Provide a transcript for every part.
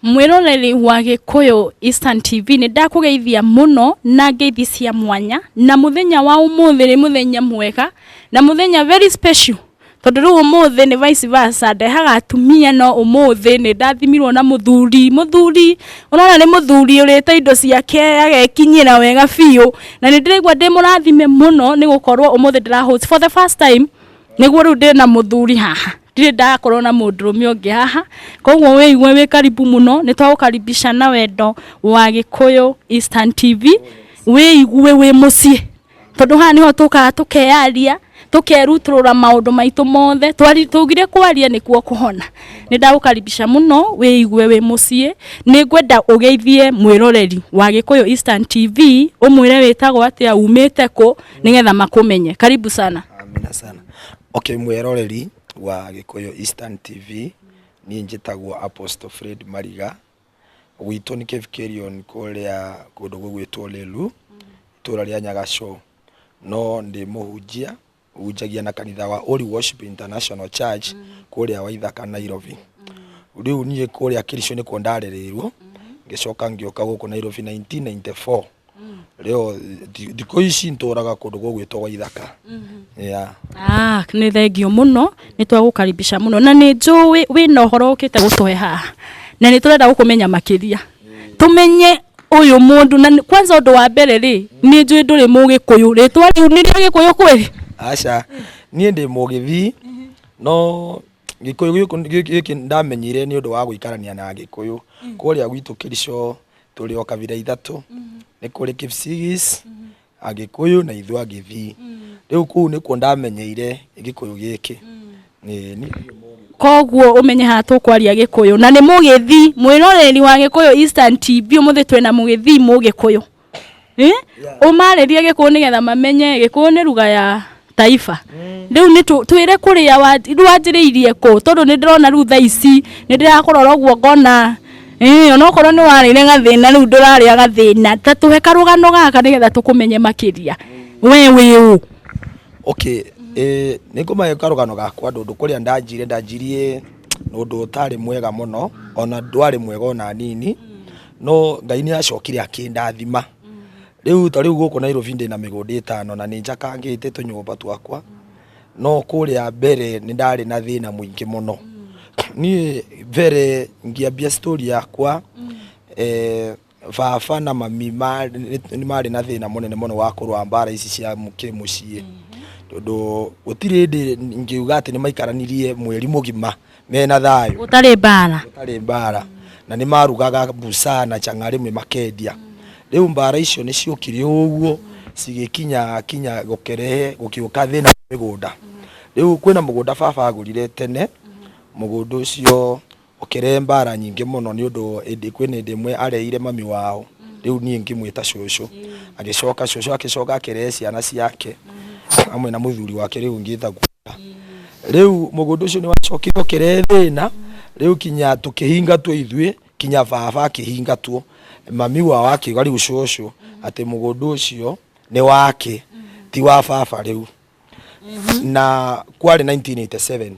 Mwiroreri wa Gikuyu Eastern TV ni ndakugeithia muno na ngeithi cia mwanya na muthenya wa umuthi ri muthenya mwega na muthenya very special tondu ru umuthi ni vice versa ndehaga atumia no umuthi ni ndathimirwo na muthuri unaona ni muthuri urite indo ciake agekinyira wega biu na ni ndirigwa ndi murathime muno ni gukorwo umuthi ndira host for the first time niguo ru ndi na muthuri haha ndire ndakorwo na mundurume ungi haha koguo we igwe we karibu muno ni twagukaribisha na wendo wa Gikuyu Eastern TV we igwe we mucie tondu haha niho tukaga tukeyaria tukeruturura maundu maitu mothe tugire kwaria nikuo kuhona ni ndagukaribisha muno we igwe we mucie ni ngwenda ugeithie mwiroreri wa Gikuyu Eastern TV umwire witagwo atia umite ku nigetha makumenye karibu sana. Amina sana. Okay, mwiroreri wa Gikuyu Eastern TV ni njitagwo Apostle Fred Mariga gwito ni Kevkerion kuria kundu gugwitwo Lelu itura ria Nyagacho no ndi muhunjia ujagia na kanitha wa Holy Worship International Church kuria Waithaka Nairobi. Riu nie kuria Kirisho ni kondarerirwo ngicoka ngioka guku Nairobi 1994. Leo diko ici nturaga kundu gugwitwo Waithaka. Yeah. Ni thengio muno ni twagukaribisha muno na ni njui wi no horo ukite gutuhe haha na ni turenda gukumenya makiria tumenye uyu mundu na kwanza undu wa mbere ri ni njui nduri Mugikuyu ritwa riu ni ria Gikuyu kweli acha nie ndi Mugithi no Gikuyu giki ndamenyire ni undu wa guikarania na Gikuyu kuria gwitu Kirisho turi o kavira ithatu ni kuri Kipsigis Agikuyu na Ithwa Githi riu ku ni ku ndamenyeire Gikuyu giki ni koguo umenye ha tukwaria Gikuyu na ni Mugithi mwiroreri wa Gikuyu Eastern TV umuthi twena Mugithi Mugikuyu umaririe Gikuyu nigetha mamenye Gikuyu ni ruga ya taifa riu ni twire kuria wanjiriirie ku tondu ni ndirona ru tha ici ni ndirakorora guo ngona onokorwo ni warire gathina riu nduraria gathina tatuhe karugano gaka nigetha tukumenye makiria we okay nikumaye karugano gakwa ndundu kuria ndajirie nundu utari mwega muno ona ndwari mwega ona nini no Ngai ni acokire akindathima riu tariu guku Nairobi ndi na migudi 5 na ni njakangite tunyumba twakwa no kuria mbere ni ndari na thina mwingi muno ni vere ngiambia story yakwa baba na mami ni mari na thina munene muno wa kurwa mbara ici cia muciĩ tondu gutire ndi ngiuga ati ni maikaranirie mweri mugima mena thayo utari mbara na ni marugaga busa na changari mwe makendia riu mbara icio ni ciokire uguo cigikinya gukerehe gukiuka thina migunda riu kwina mugunda baba agurire tene mugundu ucio ukere mbara nyingi muno ni undu indi kwina ndimwe areire mami wao riu nie ngimwita cucu agicoka cucu akicoka akere ciana ciake amwe na muthuri wake riu ngitha riu mugundu ucio ni wacokire ukere thina riu kinya tukihingatwo ithwe kinya baba akihingatwo mami wao akiuga riu cucu ati mugundu ucio ni wake ti wa baba riu na kwari 1987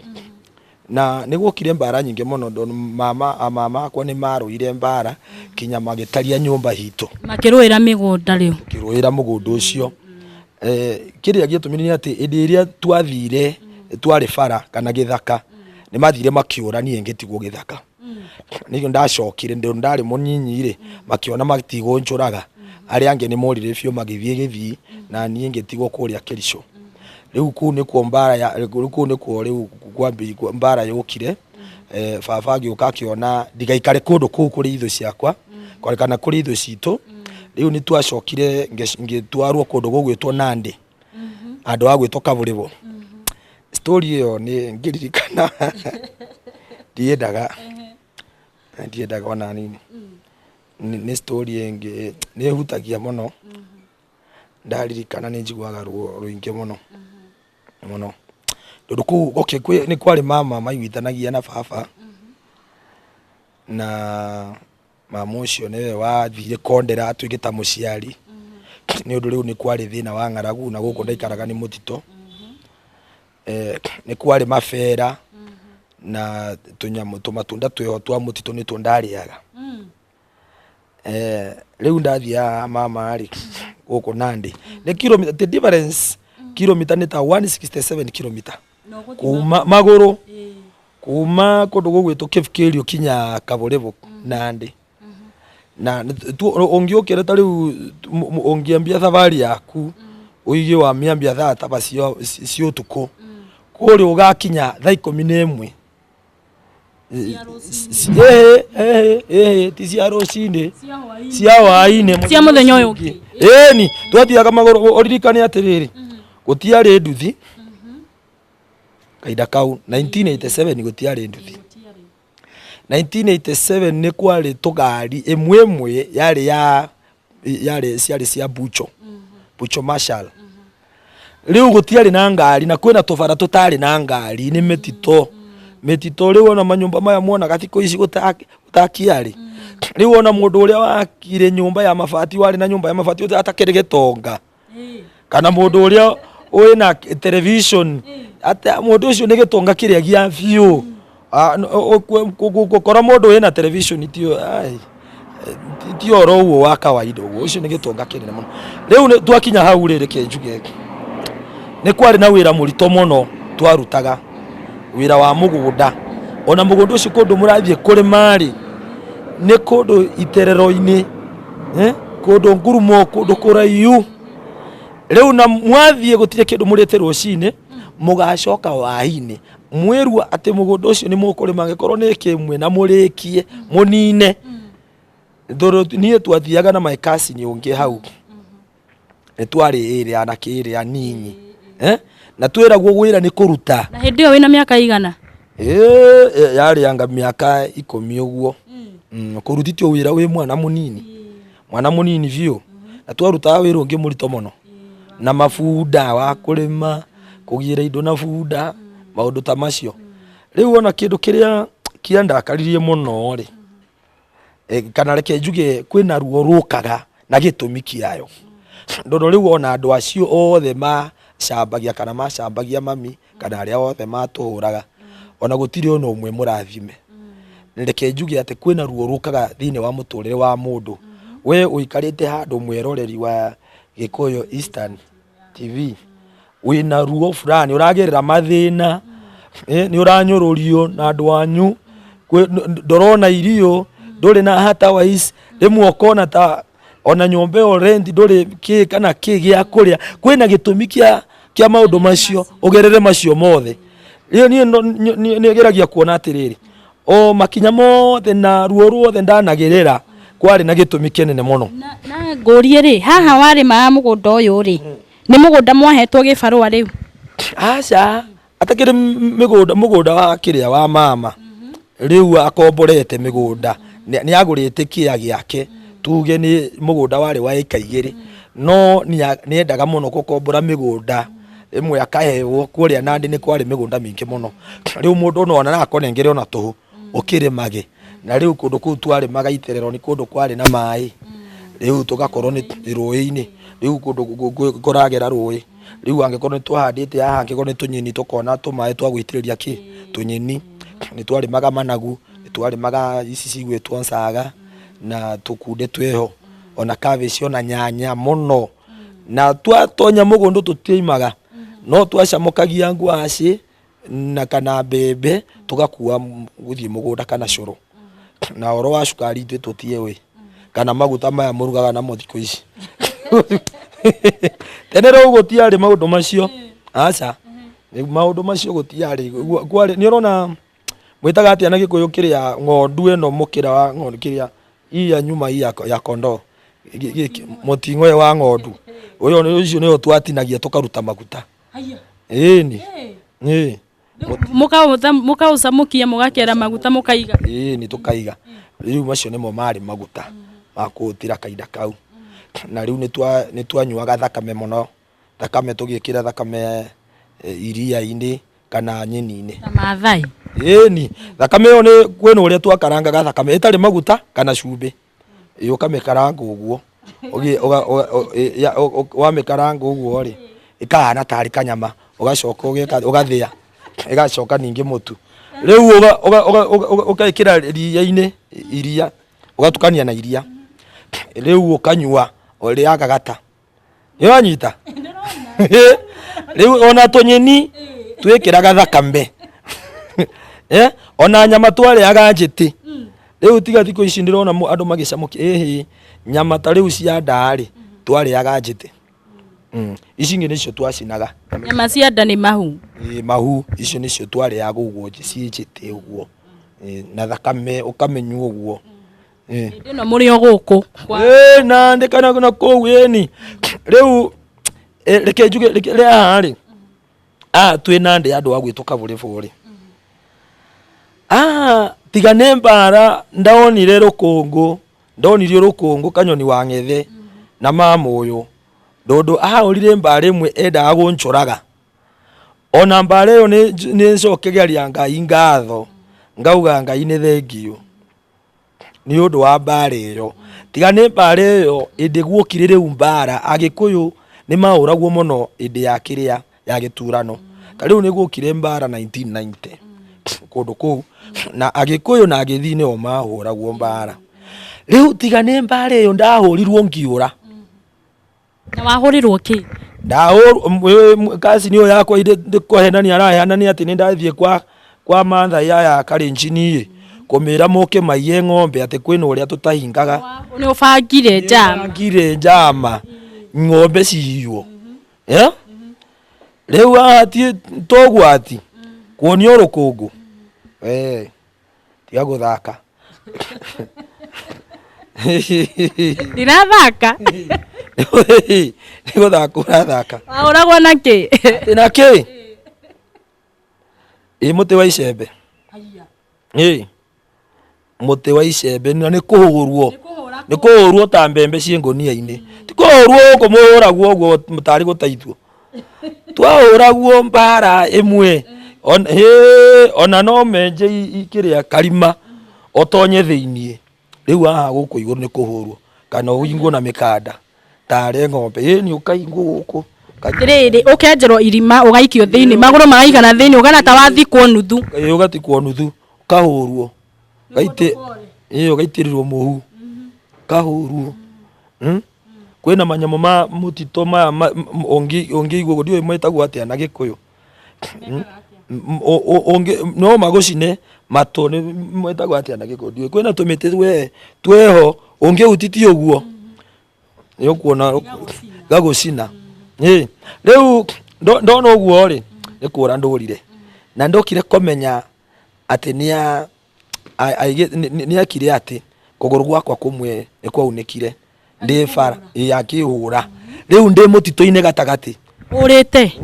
na nigukire mbara nyingi muno ndo mama akwa ni maruire mbara kinya magitaria nyumba hito makiruira migunda riu kiruira mugundu ucio kiria gitumire ni ati indi iria twathire twari bara kana githaka ni mathire makiurani ngitigwo githaka nigio ndacokire ndo ndari munyinyi ri makiona matigwo njuraga ari ange ni morire fio magithie githi na nie ngitigwo kuria Kirisho riu ku ni ku mbara ya ku ni ku riu kwambi mbara yokire baba agioka akiona ndigaikare kundu ku kuri ithu ciakwa kana kuri ithu citu riu ni twacokire ngitwarwo kundu gugwitwo Nandi andu agwitwo Kavuribo story iyo ni ngiririkana ndiendaga ona nini ni story enge ni hutagia muno ndaririkana ni njiguaga ruingi muno tondu ku okay ni kwari mama maiguithanagia na baba na mama ucio niwe wathire kondera atwigita muciari ni undu riu ni kwari thina wa ng'aragu na guku ndaikaraga ni mutito ni kwari mafera na tunyamu tumatunda tweho twa mutito ni tundariaga Riu ndathia mama ari guku Nandi ni kilometer, the difference kilometer ni ta 167 kilometer kuma maguru kuma kundu gugwitu Kifkirio kinya Kaborevo Nandi na ungiukira ta riu ungiambia thabari yaku uige wa miambia thata bacio cio tuko kuri ugakinya thaa 11 ti cia rucini cia hwaini cia muthenya uyu ungi ni twathiaga maguru oririkane atiriri gutiari nduthi kaida kau 1987 gutiari nduthi 1987 ni kwari tugari imwe yari ciari cia Bucho Marshall riu gutiari na ngari na kwina tubara tutari na ngari ni metito riu ona manyumba maya muona gatiko ici gutakiari riu ona mundu uria wakire nyumba ya mabati wari na nyumba ya mabati atakire gitonga kana mundu uria wina television ata mundu ucio ni gitonga kiria gia biu gukora mundu wina television tio ro uo wa kawaida ucio ni gitonga kinene muno riu twakinya hau riri Kenjuge ni kwari na wira murito muno twarutaga wira wa mugunda ona mugunda ucio kundu murathie kuri mari ni kundu iterero-ini kundu ngurumo kundu kuraiu riu na mwathie gutire kindu murite rucini mugacoka waini mwirua ati mugunda ucio ni mukurima gikorwo ni kimwe na murikie munine ndoro nie twathiaga na maikasi ni ungi hau twari iri ana kiri anini na twiragwo gwira ni kuruta na hindi yo wina miaka igana yari anga miaka 10 uguo kurutitio wira wi mwana munini vio na twaruta wira ungi murito muno na mafunda wa kurima kugira indo na funda maundu ta macio riu ona kindu kiria kiandakaririe muno ri kana reke njuge kwina ruo rukaga na gitumi kiayo ndono riu ona andu acio othe macambagia kana macambagia mami kana aria othe maturaga ona gutiri ona umwe murathime reke njuge ati kwina ruo rukaga thini wa muturire wa mundu we uikarite handu mweroreri wa Gikuyu Eastern TV wina ruo fulani uragerera mathina ni uranyururio na andu anyu ndorona irio nduri na hata wais rimwe ukona ta ona nyombe o rent nduri ki kana ki gia kuria kwina gitumi kia maundu macio ugerere macio mothe rio ni geragia kuona atiriri o makinya mothe na ruo ruothe ndanagerera kwari na gitumi kinene muno na ngurie ri haha wari ma mugunda uyu ri ni mugunda mwahetwo gibarua riu aca atakire mugunda wa kiria wa mama riu akomborete migunda ni agurite kia giake tuge ni mugunda wari wa eka 2 no ni endaga muno gukombora migunda imwe akahewo kuria Nandi ni kwari migunda mingi muno riu mundu no ona akonengere ona tuhu ukirimage na riu kundu ku twari maga iterero ni kundu kwari na mai riu tugakorwo ni ruini riu kundu kuragera rui riu angekorwo ni twahandite haha angekorwo ni tunyini tukona tumae twagwitiriria ki tunyini ni twari maga managu ni twari maga ici cigwitwo nsaga na tukunde tweho ona cabbage ona nyanya muno na twatonya mugundu tutiimaga no twacamukagia ngwaci na kana bebe tugakuwa guthie mugunda kana curu na oro wa cukari tutie we kana maguta maya murugaga na muthiko ici tenero gutiari maundu macio aca ni maundu macio gutiari kwari ni urona mwitaga atia na Gikuyu kiria ng'ondu eno mukira wa ng'ondu kiria iya nyuma iya ya kondo muting'o wa ng'ondu uyo ni ucio ni twatinagia tukaruta maguta ni mukauza mukia mugakera maguta mukaiga ni tukaiga riu macio nimo mari maguta makutira kaida kau na riu ni twanyuaga thakame muno thakame tugikira thakame iria-ini kana nyeni-ini Maathai ni thakame yo ni kwena uria twakarangaga thakame itari maguta kana cumbi iyo kamekaranga uguo wa mekaranga uguo ri ikahana tari kanyama ugacoka ugathia igacoka ningi mutu riu ugaikira ria-ini iria ugatukania na iria riu ukanyua ori agagata yonyita riu ona tunyeni twikiraga thakame ona nyama twari aganjiti riu tiga thiko ici ndirona andu magicamukia nyama ta riu cia ndari twari aganjiti ici ngi nicio twacinaga nyama cia nda ni mahu mahu icio nicio twari ya guguo ciinjite uguo na thakame ukamenyua uguo no muri o guku na ndikana na kou riu reke njuge ri ahari twina ndi andu agwituka buri tiga nä mbara ndonire rukungu ndonirio rukungu kanyoni wa ng'ethe na mama uyu ndundu ahorire mbara imwe endaga guncuraga ona mbara iyo ni cokegeria Ngai ngatho ngauga Ngai ni thengio ni undu wa mbara iyo tiga nä mbara iyo indi guokire riu mbara agikuyu ni mauragwo muno indi ya kiria ya giturano ta riu ni guokire mbara 1990 kundu kou na agikuyu na agithi ni o mahuragwo mbara riu tiga nä mbara iyo ndahurirwo ngiura na wahurirwo ki kasi niyo yakwa ndikuhenania arahenania ati ni ndathie kwa mantha ya Kalenjini kumira moke maiye ng'ombe ati kwina uria tutahingaga ni ubangire njama ng'ombe ciiywo riu ati togwati kuonio rukungu tiga guthaka ndirathaka ni guthaka urathaka wauragwo na ki muti wa icembe muti wa icembe ni kuhurwo ta mbembe cie ngonia-ini ti kuhurwo kumuhuragwo guo mutari gutaithwo twahuragwo mbara imwe ona no menje ikiria karima otonye thiini riu haha guku iguru ni kuhurwo kana uingwo na mikanda tare ng'ombe ni ukaingwo guku riri ukenjerwo irima ugaikio thiini maguru magaikana thiini ugana ta wathikwo nuthu ugatikwo nuthu kahurwo gaitirirwo muhu kahurwo kwina manyamo ma mutito ma ongi igwo ndio mwetagwo atia na gikuyu no magucine mato ni mwetagwo atia na gikuyu ndio kwina tumite tweho ongi utiti uguo ni ukuona gagucina riu ndona uguo ri ni kura ndurire na ndokire komenya ati ni akire ati kuguru gwakwa kumwe ni kwaunikire ndi fara yakihura riu ndi mutito-ini gatagati urite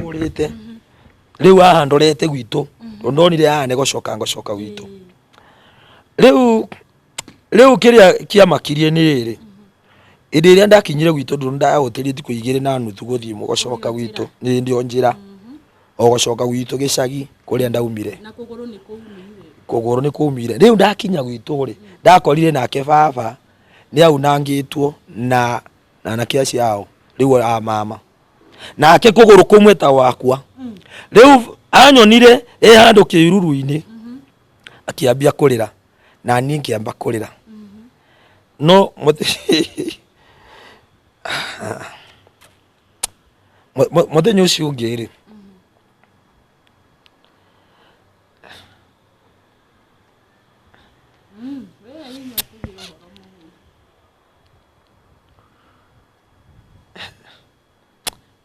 riu haha ndorete gwitu ndonire haha ni gocoka gwitu riu kiria kiamakirie ni riri indi iria ndakinyire gwitu ndu ndahutirie thiku 2 na nuthu guthii mugocoka gwitu ni ndio njira ogocoka gwitu gicagi kuria ndaumire na kuguru ni kumire riu ndakinya gwitu ri ndakorire nake baba ni aunangitwo na anake ciao riu mama nake kuguru kumwe ta wakwa riu anyonire handu kiururu-ini akiambia kurira na ni ngiamba kurira no muthenya ucio ungi ri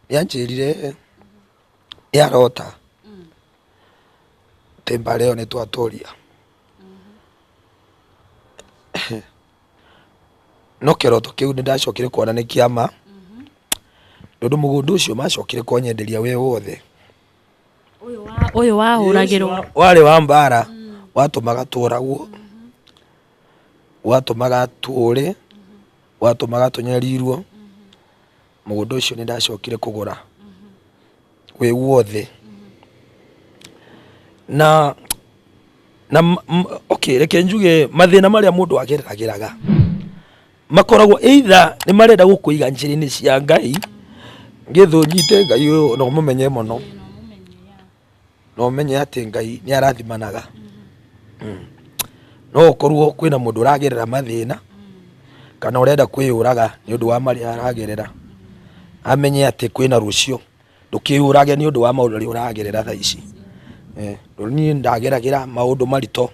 yanjirire yarota temba leo ni twatoria no kiroto kiu ni ndacokire kuona ni kiama ndu mugundu ucio macokire kunyenderia we wothe uyu wahuragirwo wari wa mbara watumaga turagwo watumaga ture watumaga tunyerirwo mugundu ucio ni ndacokire kugura we wothe na okay reke njuge mathina maria mundu ageragiraga makoragwo either ni marenda gukuiga njiri-ini cia Ngai ngithu nyite Ngai uyu no mumenye muno no menye ati Ngai ni arathimanaga no korwo kwina mundu uragerera mathina kana urenda kwiyuraga ni undu wa mari aragerera amenye ati kwina rucio ndukiyurage ni undu wa maundu uragerera tha ici ni ndageragira maundu marito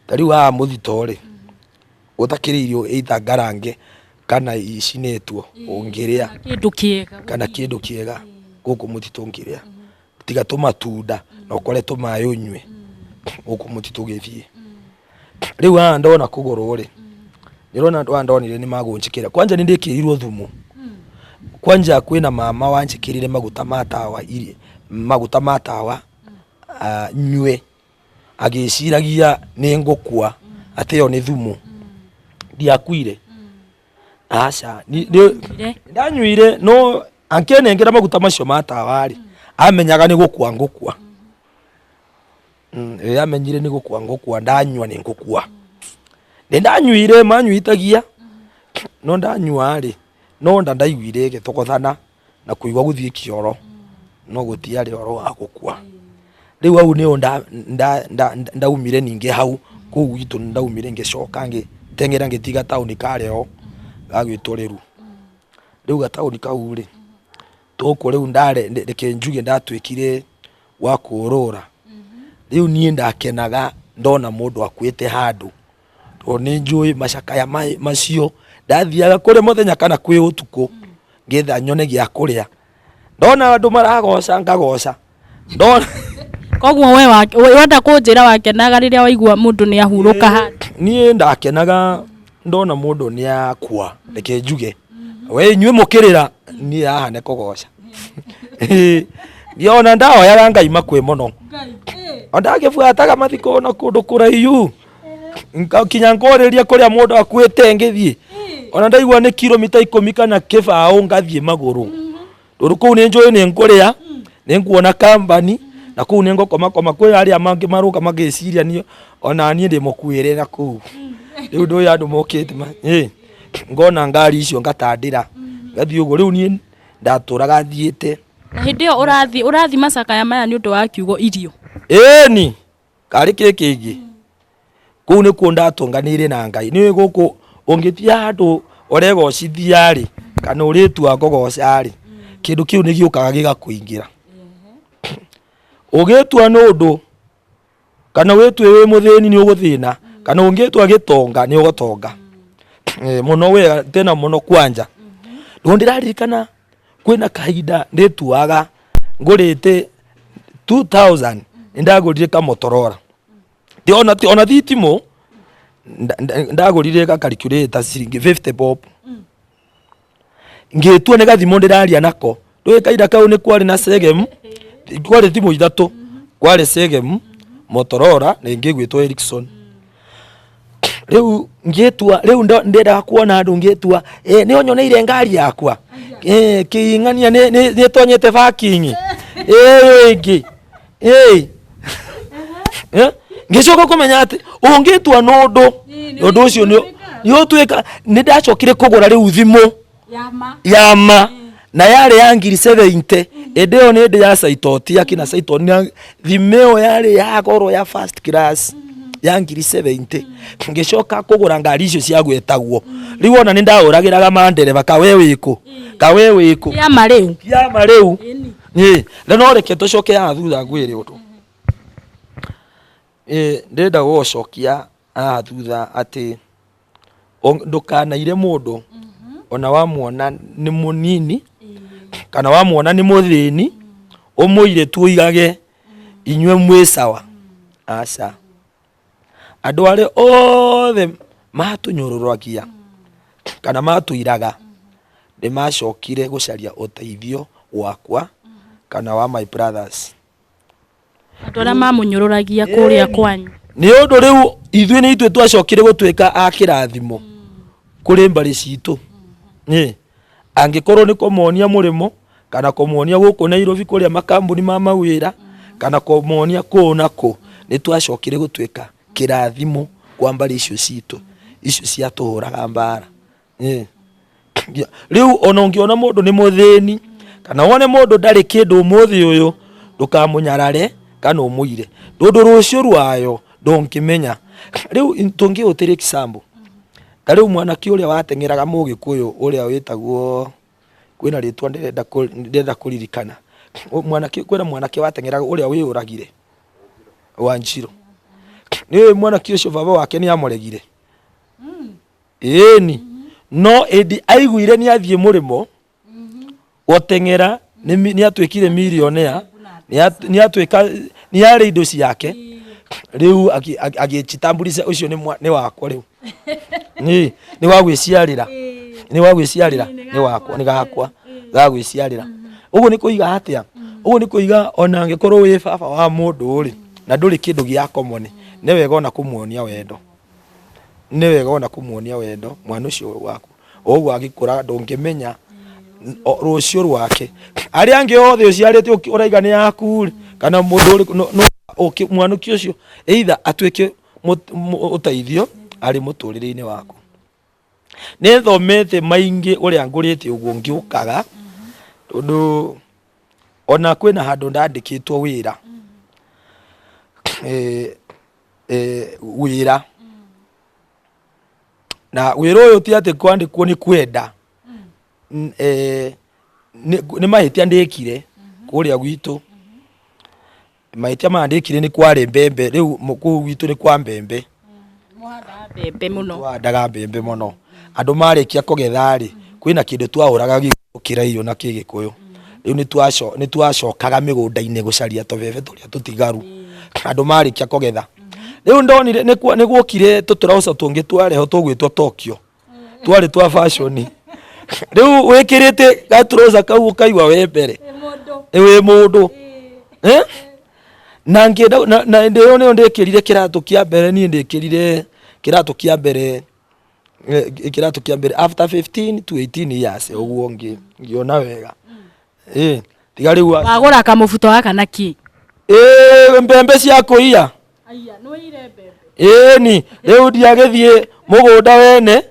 tari wa muthito ri utakiririo either ngarange kana icinetwo ungiria kindu kiega kana kindu kiega guku mutito ngiria tiga tumatunda na ukore tumayo nywe guku mutito githie riu ndona kuguru ri nirona ndonire ni magunjikira kwanja ni ndikirirwo thumu kwanja kwina mama wanjikirire maguta matawa nywe agiciragia ni ngukua ateo ni thumu ndiakuire aca ndanyuire no ankenengera maguta macio matawa ri amenyaga ni gukua ngukua amenyire ni gukua ngukua ndanyua ni ngukua ndanyuire manyuitagia no ndanyua ri no ndaiguire githokothana na kuigwa guthie kioro no gutiari oro wa gukua riu au ni ndaumire ninge hau ku gitu ndaumire ngecoka tengera ngitiga tauni kareo gagwitwo riru riu gatauni kau ri toko riu reke njuge ndatwikire wa kurura riu nie ndakenaga ndona mundu akwite handu to ni njui macakaya macio ndathiaga kure muthenya kana kwi utuku ngetha nyone gia kuria ndona andu maragoca ngagoca ndona koguo we wenda kunjira wakenaga riria waigua mundu ni ahuruka handu nie ndakenaga ndona mundu ni akua reke njuge we nywe mukirira ni ahane kugoca ndiona ndaoyaga Ngai makwe muno ondagibuataga mathiko na kundu kuraiyu kinya ngoriria kuria mundu akwite ngithie ona ndaigua ni kilomita 10 kana kibao ngathie maguru ruru kuu ni njoy ni nguria ni nguona kambani na kuu ni ngokoma kwi aria mangi maruka magiciria ni ona nie ndi mukuire na kuu riu ndu ya andu mokite ngona ngari icio ngatandira ngathie ugo riu nie ndaturaga thiete na hindi yo urathi macakaya maya ni undu wa kiugo irio ni kari kingi kuu ni ku ndatunganire na Ngai ni guku ungitia handu uregocithia ri kana uritua ngogoca ri kindu kiu ni giukaga gigakuingira ugitua nundu kana witwe wi muthini ni uguthina kana ungitua gitonga ni ugotonga muno we tena muno kwanja ndiraririkana kwina kahinda ndituaga ngurite 2000 ndagurire ka Motorola ona thitimo ndagurire ka calculator ciringi 50 bob ngitua ni gathimo ndiraria nako ndui kaida kau ni kwari na Segem kwari thimo ithatu kwari Segem Motorola na ingi gwitwa Ericsson riu ngitua riu ndenda kuona andu ngitua ni onyoneire ngari yakwa kiingania ni tonyete parking ingi ngicoka kumenya ati ungitua nundu ucio ni utwika ni ndacokire kugura riu thimo yama na yari ya ngiri 70 edeo ni ndi ya Saitoti akina Saitoti na thimeo yari ya goro ya first class ya ngiri 70 ngicoka kugura ngari icio cia gwetagwo riu ona ni ndauragiraga mandereva kawe wiku ya mariu no reke tucoke ya thutha ngwire undu ndenda gucokia thutha ati ndukanaire mundu ona wamuona ni munini kana wamuona ni muthini umuire tuigage inywe mwisawa aca andu ari othe matunyururagia kana matuiraga ni macokire gucaria uteithio wakwa kana wa my brothers andu aria mamunyururagia kuria kwanyu ni undu riu ithuĩ ni ithuĩ twacokire gutwika akirathimo kuri mbari citu angikorwo ni kumuonia murimo kana kumuonia guku Nairobi kuria makambuni ma mawira kana kumuonia ku nako ni twacokire gutwika kirathimo kwa mbari icio citu icio cia tuhuraga mbara riu ona ungiona mundu ni muthini kana wone mundu ndari kindu umuthi uyu ndukamunyarare kana umuire ndundu rucio rwayo ndongimenya riu tungiutire kisambu tari mwanake uria watengeraga Mugikuyu uria witagwo kwina ritwa ndenda kuririkana mwanake kwina mwanake watengeraga uria wiuragire Wanjiru ni mwanake ucio baba wake ni amuregire eni no edi aiguire ni athie murimo gotengera ni atwikire millionaire ni atwika ni ari indo ciake riu agichitambulisha ucio ni wakwa riu ni wagwiciarira ni wagwiciarira ni wakwa ni gakwa gagwiciarira uguo ni kuiga atia uguo ni kuiga ona angikorwo wi baba wa mundu ri na nduri kindu gia common ni wega ona kumuonia wendo ni wega ona kumuonia wendo mwana ucio waku uguo agikura ndungimenya rucio rwake ari angi othe uciarite uraiga ni yaku kana mundu mwanuki ucio either atwike uteithio ari muturire-ini waku ni thomete maingi uria ngurite uguo ngiukaga tondu ona kwina handu ndandikitwo wira wira na wira uyu ti ati kwandikwo ni kwenda ni mahitia ndikire kuria gwitu mahitia mandikire ni kware mbembe riu muku gwitu ni kwa mbembe mbembe muno wandaga mbembe muno andu marikia kugetha ri kwina kindu twauraga gikira irio na Kigikuyu riu ni twacokaga migunda-ini gucaria tubebe turia tutigaru andu marikia kugetha riu ndonire ni gwokire tuturauca tungi twareho tugwitwo Tokyo twari twa fashion riu wikirite gaturoza kau ukaigwa we mbere wi mundu na ngienda na ndio ne ndikirire kiratu kia mbere ni ndikirire kiratu kia mbere after 15 to 18 years uguo ngiona wega tiga riu wagura kamubuto aka naki mbembe cia kuia aya no ire mbembe ni riu ndiagethie mugunda wene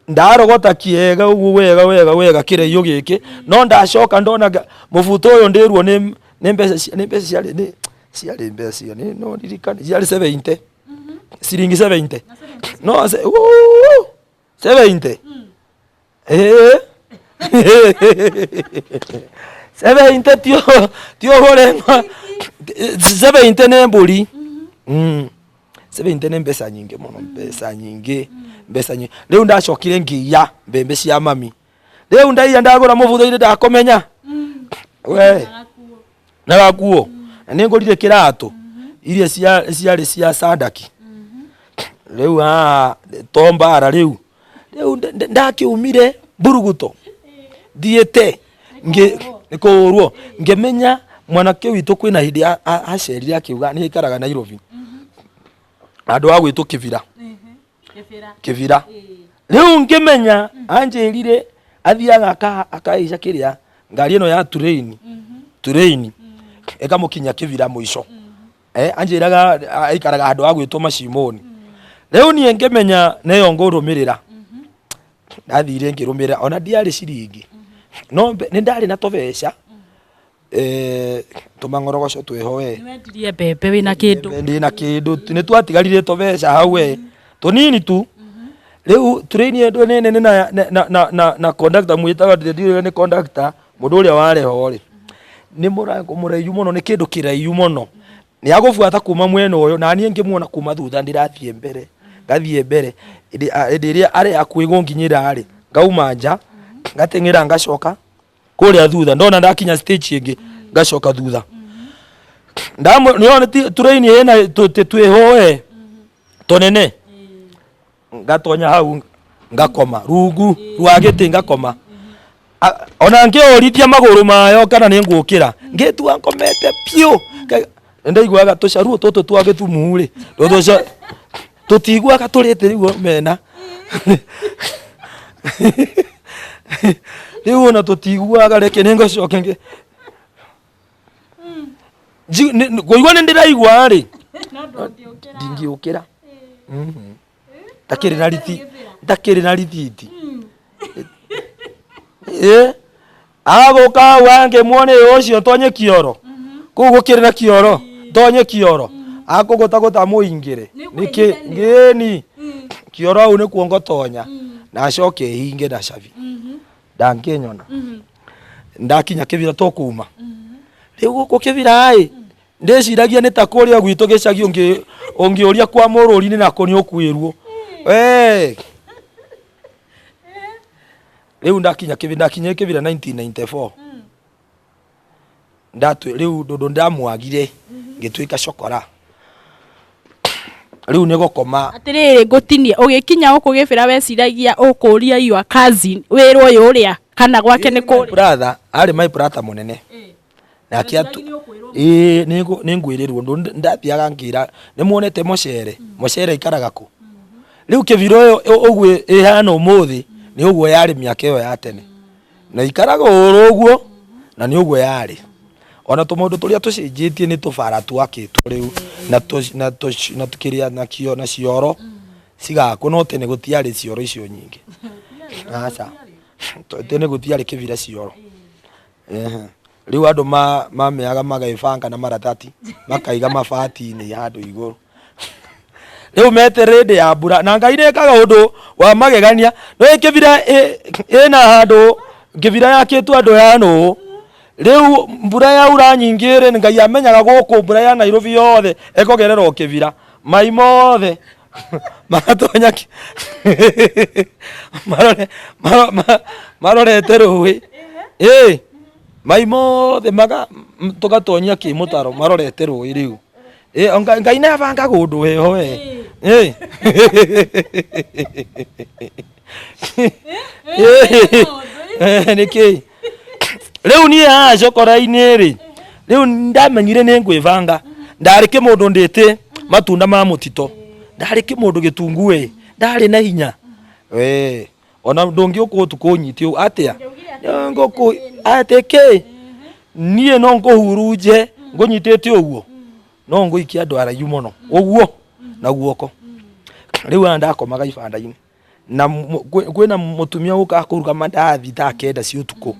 ndarogota kiega uguo wega kireio giki no ndacoka ndona mubuto uyu ndirwo ni mbeca ciari mbeca ni no ririkani ciari 70 ciringi 70 no 70 70 tio horenga 70 ne mburi 70 ne mbeca nyingi muno mbeca nyingi riu ndacokire ngiya mbembe cia mami riu ndaiya ndagura mubuto ire ndakomenya we na gakuo ni ngurire kiratu iria ciari cia Sadaki riu tombara riu ndakiumire Buruguto diete nikurwo ngimenya mwanake witu kwina hindi acerire akiuga ni ikaraga Nairobi andu agwitu Kivira riu ngimenya anjirire athiaga akaica kiria ngari ino ya train ekamukinya Kivira mwisho anjiraga aikaraga andu agwitwo Macimoni riu nie ngimenya neyo ngurumirira ndathire ngirumira ona ndiari ciringi no ni ndari na tobeca tumangorogoco twehoe niwendirie mbembe wina kindu ndina kindu ni twatigarire tobeca hau tunini tu riu train endo nene na conductor mwitaga ndio ni conductor mundu uria wareho ri ni murango muraiyu muno ni kindu kiraiyu muno ni agufuata kuma mwena uyu na nie ngimuona kuma thutha ndirathie mbere gathie mbere iria ari akuigo nginyira ri ngauma nja ngatengera ngacoka kuria thutha ndona ndakinya stage ingi ngacoka thutha nione train ena twehoe tonene ngatonya hau ngakoma rungu rwagiti ngakoma ona ngiorithia maguru mayo kana ni ngukira ngitua nkomete pio ndaiguaga tucaruo tutu twa Githumu ri tuca tutiguaga turite riu mena riu ona tutiguaga reke ningacoke kuigua ni ndiraigua ri ndingiukira takiri na rithiti aguka wange muone ucio tonye kioro kugukire na kioro tonye kioro akugutagota muingire niki ngeni kioro au ne kuongotonya na acoke hinge na cabi ndanginyona ndakinya kibira to kuma riu guku kibira ai ndiciragia ni ta kuria gwitu gicagi ungiuria kwa mururi ni nako ni ukuirwo riu ndakinya kibira 1994 riu ndondo ndamwagire ngituika cokora riu ni gukoma atiriri ngutinie ugikinya ukugibira weciragia ukuria your cousin wirwo uyu uria kana gwake ni kuri brother ari my brother munene na kiatu ni ngwirirwo ndathiaga ngira ni muonete mocere ikaraga ku riu kibiro ogwe ihana umuthi ni ogwe yari miaka iyo ya tene na ikaraga uruguo na ni ogwe yari ona tumundu turia tucenjetie ni tubara twakitwo riu na tukiria na kio na cioro cigaku no tene gutiari cioro icio nyingi acha tene gutiari kibira cioro riu andu mameaga magaibanga na maratati makaiga mabati-ini handu iguru riu meterede ya mbura na Ngai nekaga undu wa magegania no kibira ina handu kibira yakitwo andu yanu riu mbura yaura nyingire Ngai amenyaga guku mbura ya Nairobi yothe ekogerera kibira mai mothe magatonya marorete ruwi mai mothe tugatonyia kimutaro marorete ruwi riu Ngai na banga gundu weho niki riu ni cokora-ini ri riu ndamenyire ni ngwibanga ndari kimundu nditi matunda ma mutito ndari kimundu gitungu ndari na hinya ona ndungi ukunyitio atia ngoku ateke nie no nguhuruje ngunyitete uguo no nguikia andu araiu muno uguo na guoko riu ndakomaga ibanda-ini na kwina mutumia uka kuruga mandathi ta kenda cia utuku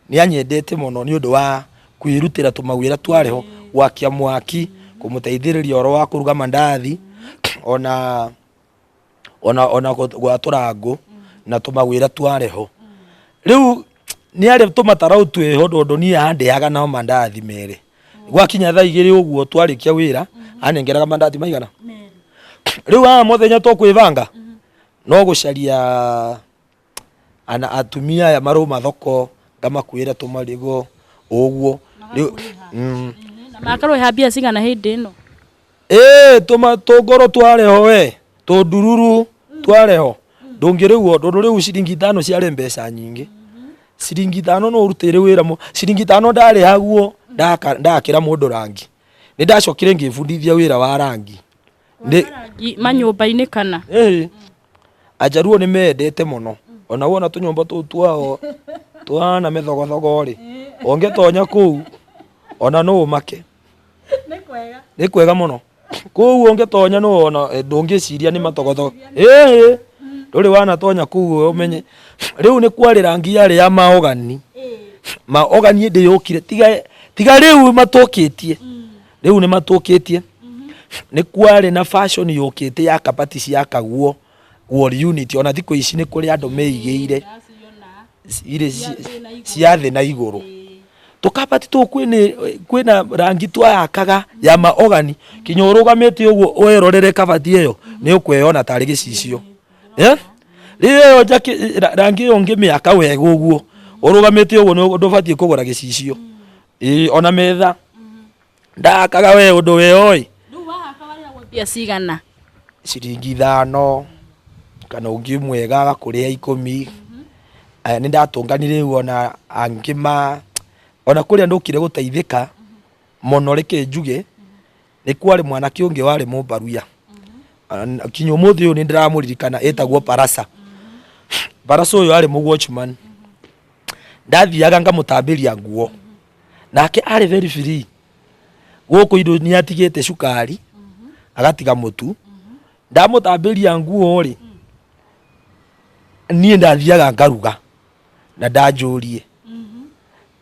ni anyendete muno ni undu wa kwirutira tumawira twareho gwakia mwaki kumuteithiriria oro wa kuruga mandathi ona gwatura ngo na tumawira twareho riu ni ari tumatarau tweho ndondo ni handeaga na mandathi mere gwakinya thaa 2 uguo twarikia wira anengeraga mandathi maigana riu muthenya tukwibanga no gucaria ana atumia ya maruma thoko ngamakwira tumarigo uguo riu na makarwo hambia cigana hindi ino tungoro twareho tundururu twareho ndungiriwo ndundu riu ciringi 5 ciari mbeca nyingi ciringi 5 no urutire wira ciringi 5 ndari haguo ndakira mundu rangi ni ndacokire ngibundithia wira wa rangi manyumba-ini kana ajaruo ni mendete muno ona wona tunyumba tu twao twana mithogothogo ri ongetonya kuu ona no make ni kwega muno kuu ongetonya no ona ndungiciria ni matogothogo nduri wana tonya kuu umenye riu ni kwari rangi yari ya maogani ndi yukire tiga riu matokitie riu ni matokitie ni kwari na fashion yukite ya kapati cia kaguo wall unit ona thiko ici ni kuri andu meigeire ire ciathe na iguru tukapati tu kwina rangi twayakaga ya maogani kinyorugamite uguo werorere kabati iyo ni ukweyona tari gicicio riyo jaki rangi iyo ngimiaka wega uguo urugamite uguo ndubatie kugura gicicio ona metha ndakaga we undu we oi ndu wahaka wari gwapia cigana ciringi 5 kana ungi mwega gakuria 10 ni ndatunganire ona angima ona kuria ndukire guteithika muno reke njuge ni kwari mwana kiungi wari mumbaruya kinyo muthi uyu ni ndiramuririkana etagwo Barasa Barasa uyu ari mu watchman ndathiaga ngamutambiria nguo nake ari very free guku indo ni atigite cukari agatiga mutu ndamutambiria nguo ri nie ndathiaga ngaruga na ndanjurie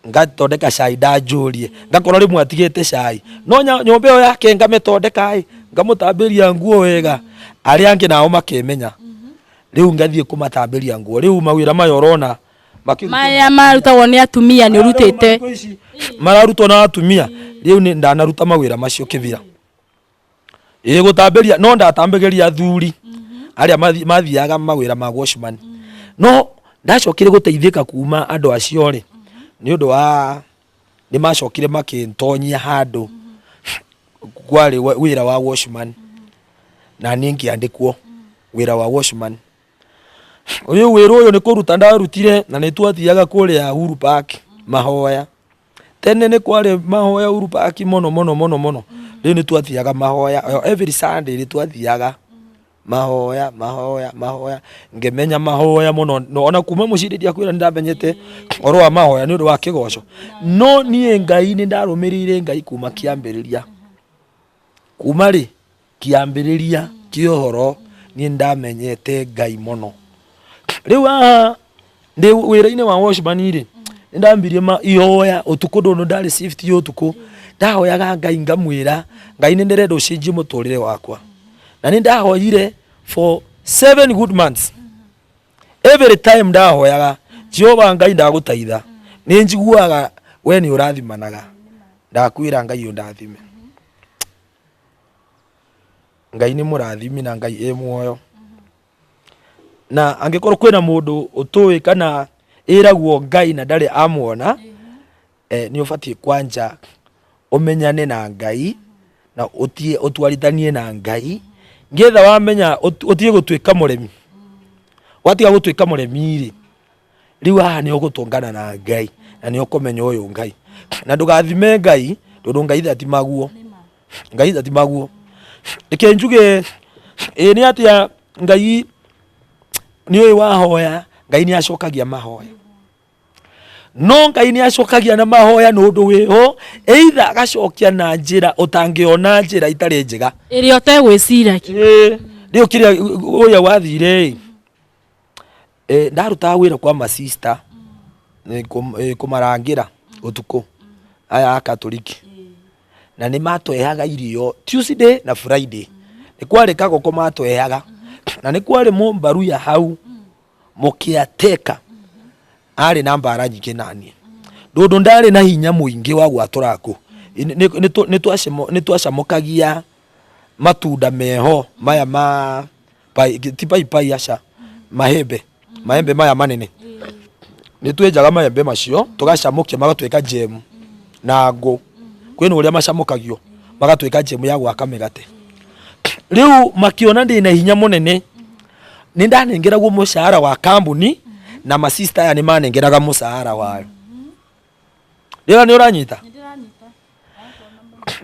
ngatondeka cai ndanjurie ngakora rimwe atigite cai no nyombe yo yake ngametondeka ngamutambiria nguo wega ari angi nao makemenya riu ngathie kumatamberia nguo riu mawira mayo rona maya marutagwo ni atumia ni urutite mararutwo na atumia riu ni ndanaruta mawira macio kivira gutamberia no ndatambegeria thuri aria mathiaga mawira ma washman no ndacokire guteithika kuma andu acio ri ni undu wa ni macokire makintonyia handu kwari wira wa washman na ningi andikwo wira wa washman uyu wira uyu ni kuruta ndarutire na ni twathiaga kuria Uhuru Park mahoya tene ni kwari mahoya Uhuru Park mono riu ni twathiaga mahoya every Sunday ni twathiaga mahoya ngemenya mahoya muno ona kuma muciriria kwira ndamenyete oro wa mahoya ni undu wa kigoco no nie Ngai ni ndarumirire Ngai kuma kiambiriria kuma ri kiambiriria kiohoro ni ndamenyete Ngai muno riu ndi wira-ini wa washman ri ndambirie ihoya utuku ndu ndari shift utuku ndahoyaga Ngai ngamwira Ngai ni ndirenda ucenjie muturire wakwa na ni ndahoyire for 7 good months every time ndahoyaga Jehova Ngai ndagutaitha ni njiguaga we ni urathimanaga ndakwira Ngai undathime Ngai ni murathimi na Ngai e muoyo na angikorwo kwina mundu utui kana iragwo Ngai na ndari amuona ni ubatie kwanja umenyane na Ngai na utwarithanie na Ngai ngetha wamenya utie gutwika muremi watiga gutwika muremi ri riu ni ugutungana na Ngai na ni ukumenya uyu Ngai na ndugathime Ngai tondu Ngai thatimaguo ikenjuge ni atia Ngai ni uyu wahoya Ngai ni acokagia mahoya no Ngai ni acokagia na mahoya no ndu wiho either agacokia na njira utangiona njira itari njega iri otegwicira riu kiria uya wathire ndaruta wira kwa ma sister kumarangira utuku aya akatoliki na ni matwehaga irio Tuesday na Friday ni kwari kagoko matwehaga na ni kwari mumbaru ya hau mukiateka ari namba aranyike nani ndu ndari na hinya muingi wa gwaturako ni twacamokagia matunda meho maya ma pai aca mahembe maya manene ni twenjaga mahembe macio tugacamokia magatwika jemu na ngo kwina uria macamokagio magatwika jemu ya gwaka migate riu makiona ndi na hinya munene ni ndanengeragwo mushahara wa kambuni na masista aya ni manengeraga mushahara wayo riu ni uranyita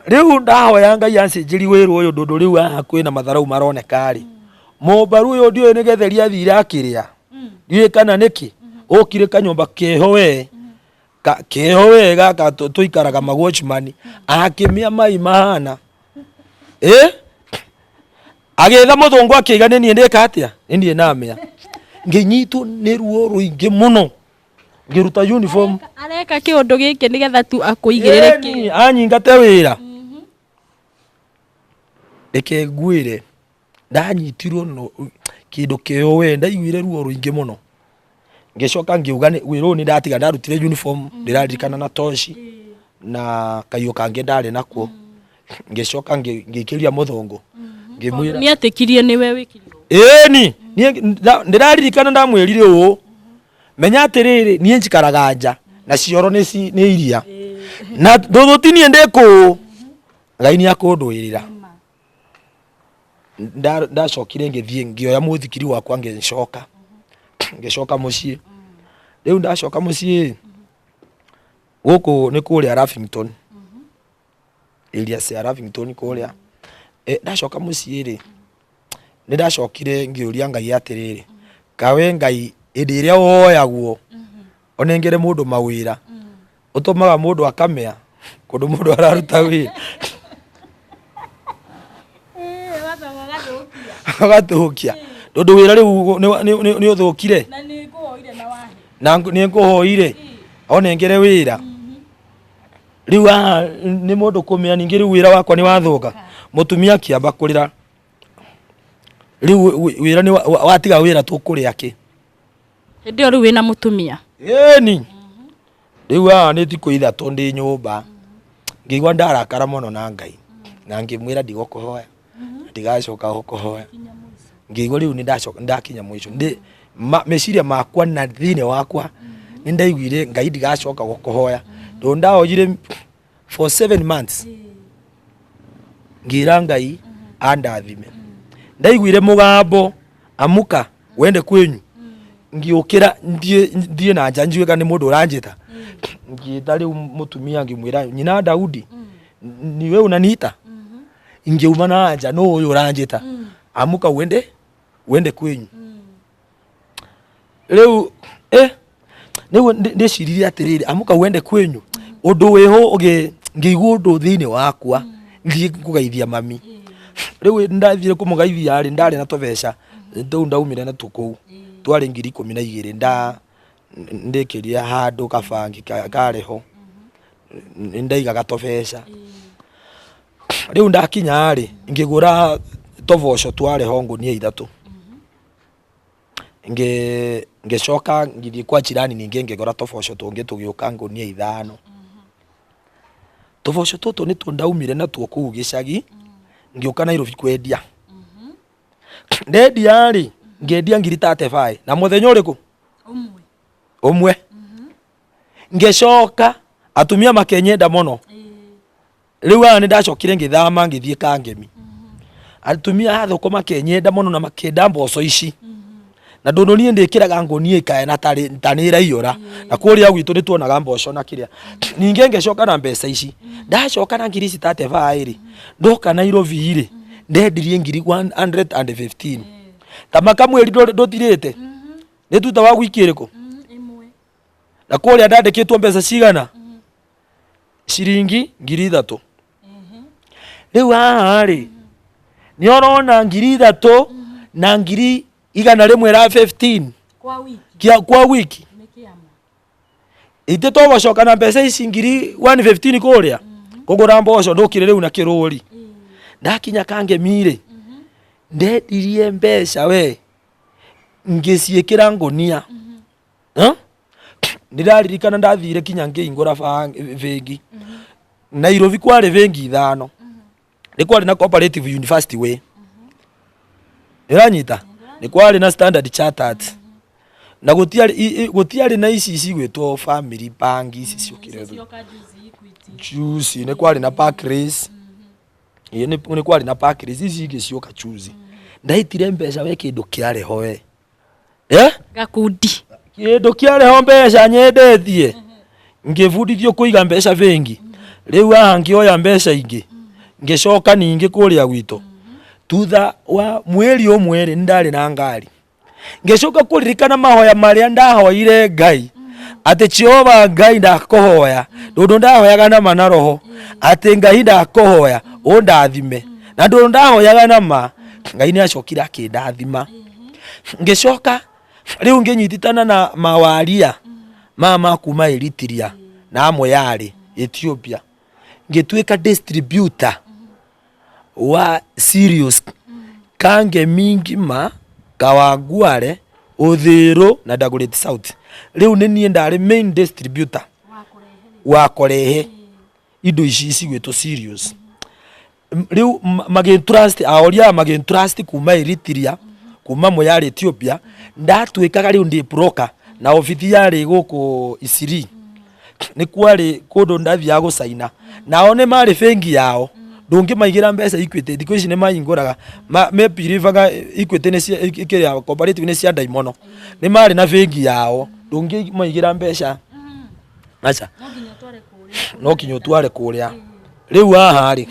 riu ndahoya Ngai ancenjiri wiru uyu ndundu riu aha kwina matharau maroneka ri mumbaru uyu ndio ni getheria thira akiria ndiye kana niki ukire kanyumba keho wega ka tuikaraga magwatchman akimia mai mahana agetha muthungu akigane ni ndeka atia ndie namia nginyitu ni ruo ruingi muno ngiruta uniform areka kiundu giki nigetha tu akuigirire ki anyingate wira eke ngwire ndanyitirwo no kindu kio we ndaiguire ruo ruingi muno ngicoka ngiuga wiro ni ndatiga ndarutire uniform ndirarikana na toshi na kayo kange ndari nakuo ngicoka ngikiria muthungu ngimwira ni atikirie niwe wikirio ni ndiraririkana ndamwirire u menya atiriri nie njikaraga nja na cioro ni iria na nduthinie ndeku Ngai ni akundwirira ndacokire ngithie ngioya muthikiri wakwa ngicoka mucii riu ndacoka mucii guku ni kuria Lavington area cia Lavington kuria ndacoka mucii ri ni ndacokire ngiuria Ngai atiriri kawe Ngai indi iria woyagwo onengere mundu mawira utumaga mundu akamea kundu mundu araruta wira agatukia ndundu wira riu ni uthukire na ni nguhoire na wahi na ni nguhoire onengere wira riu ni mundu kumea ningi riu wira wakwa ni wathuka mutumia kiamba kurira riu wira ni watiga wira tukuria ki ndio riu wina mutumia ni riu ni tiku ithatu ndi nyumba ngigwa ndarakara muno na Ngai na ngimwira ndigokuhoya ndigacoka gukuhoya ngigwa riu ni ndakinya mwisho ndi meciria makwa na thine wakwa ni ndaiguire Ngai ndigacoka gukuhoya ndo ndahoyire for 7 months ngira Ngai andathime ndaiguire mugambo amuka wende kwenyu ngiukira ndie na njanjuika ni mundu uranjita ngita riu mutumia ngimwira nyina Daudi niwe unaniita ingiuma na nja no uyu uranjita amuka wende kwenyu riu niwe ndiciririe atiriri amuka wende kwenyu undu wiho ngigwa undu thini wakwa ngie kugaithia mami riu ndathire kumugaithia ari ndari na tobeca ndo ndaumire na tuku twari 12,000 ndikiria handu kabangi kareho ndaiga gatobeca riu ndakinya ari ngigura toboco twareho ngunia 3 ngecoka ngithii kwa jirani ninge ngigura toboco tungi tugiuka ngunia 5 toboco tutu ni tundaumire na tuo kuu gicagi ngiuka Nairobi kwendia ndendia ri ngendia 35 na muthenya uriku umwe ngecoka atumia makenyenda muno riu ni ndacokire ngithama ngithie Kangemi atumia hathoko makenyenda muno na makenda mboco ici na ndono nie ndikiraga ngonie ikae na tanira iyora na kuria gwitu nituonaga mboco na kiria ninge ngecoka na mbeca ici ndacoka na 35 iri ndoka Nairobi iri ndendirie 115 tamaka mweri ndotirite ni tuta wa gwikiriku imwe na kuria ndandikitwo mbeca cigana ciringi 3,000 riu hari ni orona 3,000 na 100 ra 15 kwa wiki ite to bacoka na mbeca ici 115 kuria kugura mboco ndukire riu na kiruri ndakinya Kangemi ndendirie mbeca we ngiciikira ngonia niraririkana ndathire kinya ngingura bengi Nairobi kwari bengi 5 ni kwari na Cooperative University we iranyita ni kwari na Standard Chartered na gutiari na ici gwitwo Family Bank ici ciokire juice ni kwari na Barclays ni kwari na Barclays ici igicioka juice ndaitire mbeca we kindu kiareho we gakundi kindu kiareho mbeca nyendethie ngibudithio kuiga mbeca bengi riu ngioya mbeca ingi ngicoka ningi kuria gwitu tutha wa mweri umwe ndari na ngari ngicoka kuririkana mahoya maria ndahoire Ngai ati Jehova Ngai ndakuhoya ndu ndahoyaga na manaroho ati Ngai ndakuhoya undathime na ndu ndahoyaga na ma Ngai ni acokira akindathima ngicoka riu nginyititana na mawaria mama kuma Eritrea na amwe yari Ethiopia ngituika distributor wa Sirius Kangemi ngima Kawangware Uthiru na Dagoretti South riu ni nie ndari main distributor wa kurehe indo ici gwitwo Sirius riu magintrust aoria magintrust kuma Eritrea kuma moyari Ethiopia ndatuikaga riu ndi broker na ofithi yari guku Isiri ni kwari kundu ndathia gucaina nao ni mari bengi yao ndungi maigira mbeca Equity thiko ici ni mainguraga me pirivaga Equity ni ikiria Cooperative ni cia ndaimono ni mari na bengi yao ndungi maigira mbeca acha no kinyo tware kuria riu hari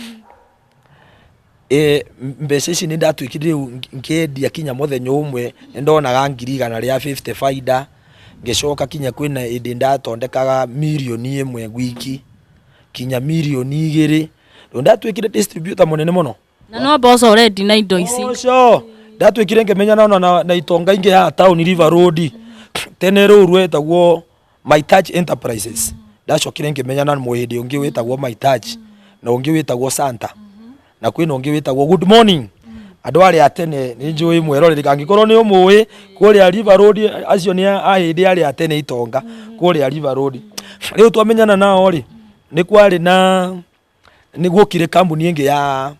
mbeca ici ni ndatwikire riu nkendia kinya muthenya umwe ndonaga 150 faida ngicoka kinya kwina indi ndatondekaga 1,000,000 gwiki kinya 2,000,000 ndatwikire distributor munene muno na no boss already na indo ici boss ndatwikire ngimenya na itonga ingi ya town River Road tene ruru etagwo My Touch Enterprises ndacokire ngimenya na muhindi ungi wetagwo My Touch na ungi wetagwo Santa na kwina ungi wetagwo Good Morning andu ari atene ni njui mweroreri kangikorwo ni umui kuria River Road acio ni ahindi ari atene itonga kuria River Road riu twamenyana nao ri ni kwari na ni gukire kambuni ingi ya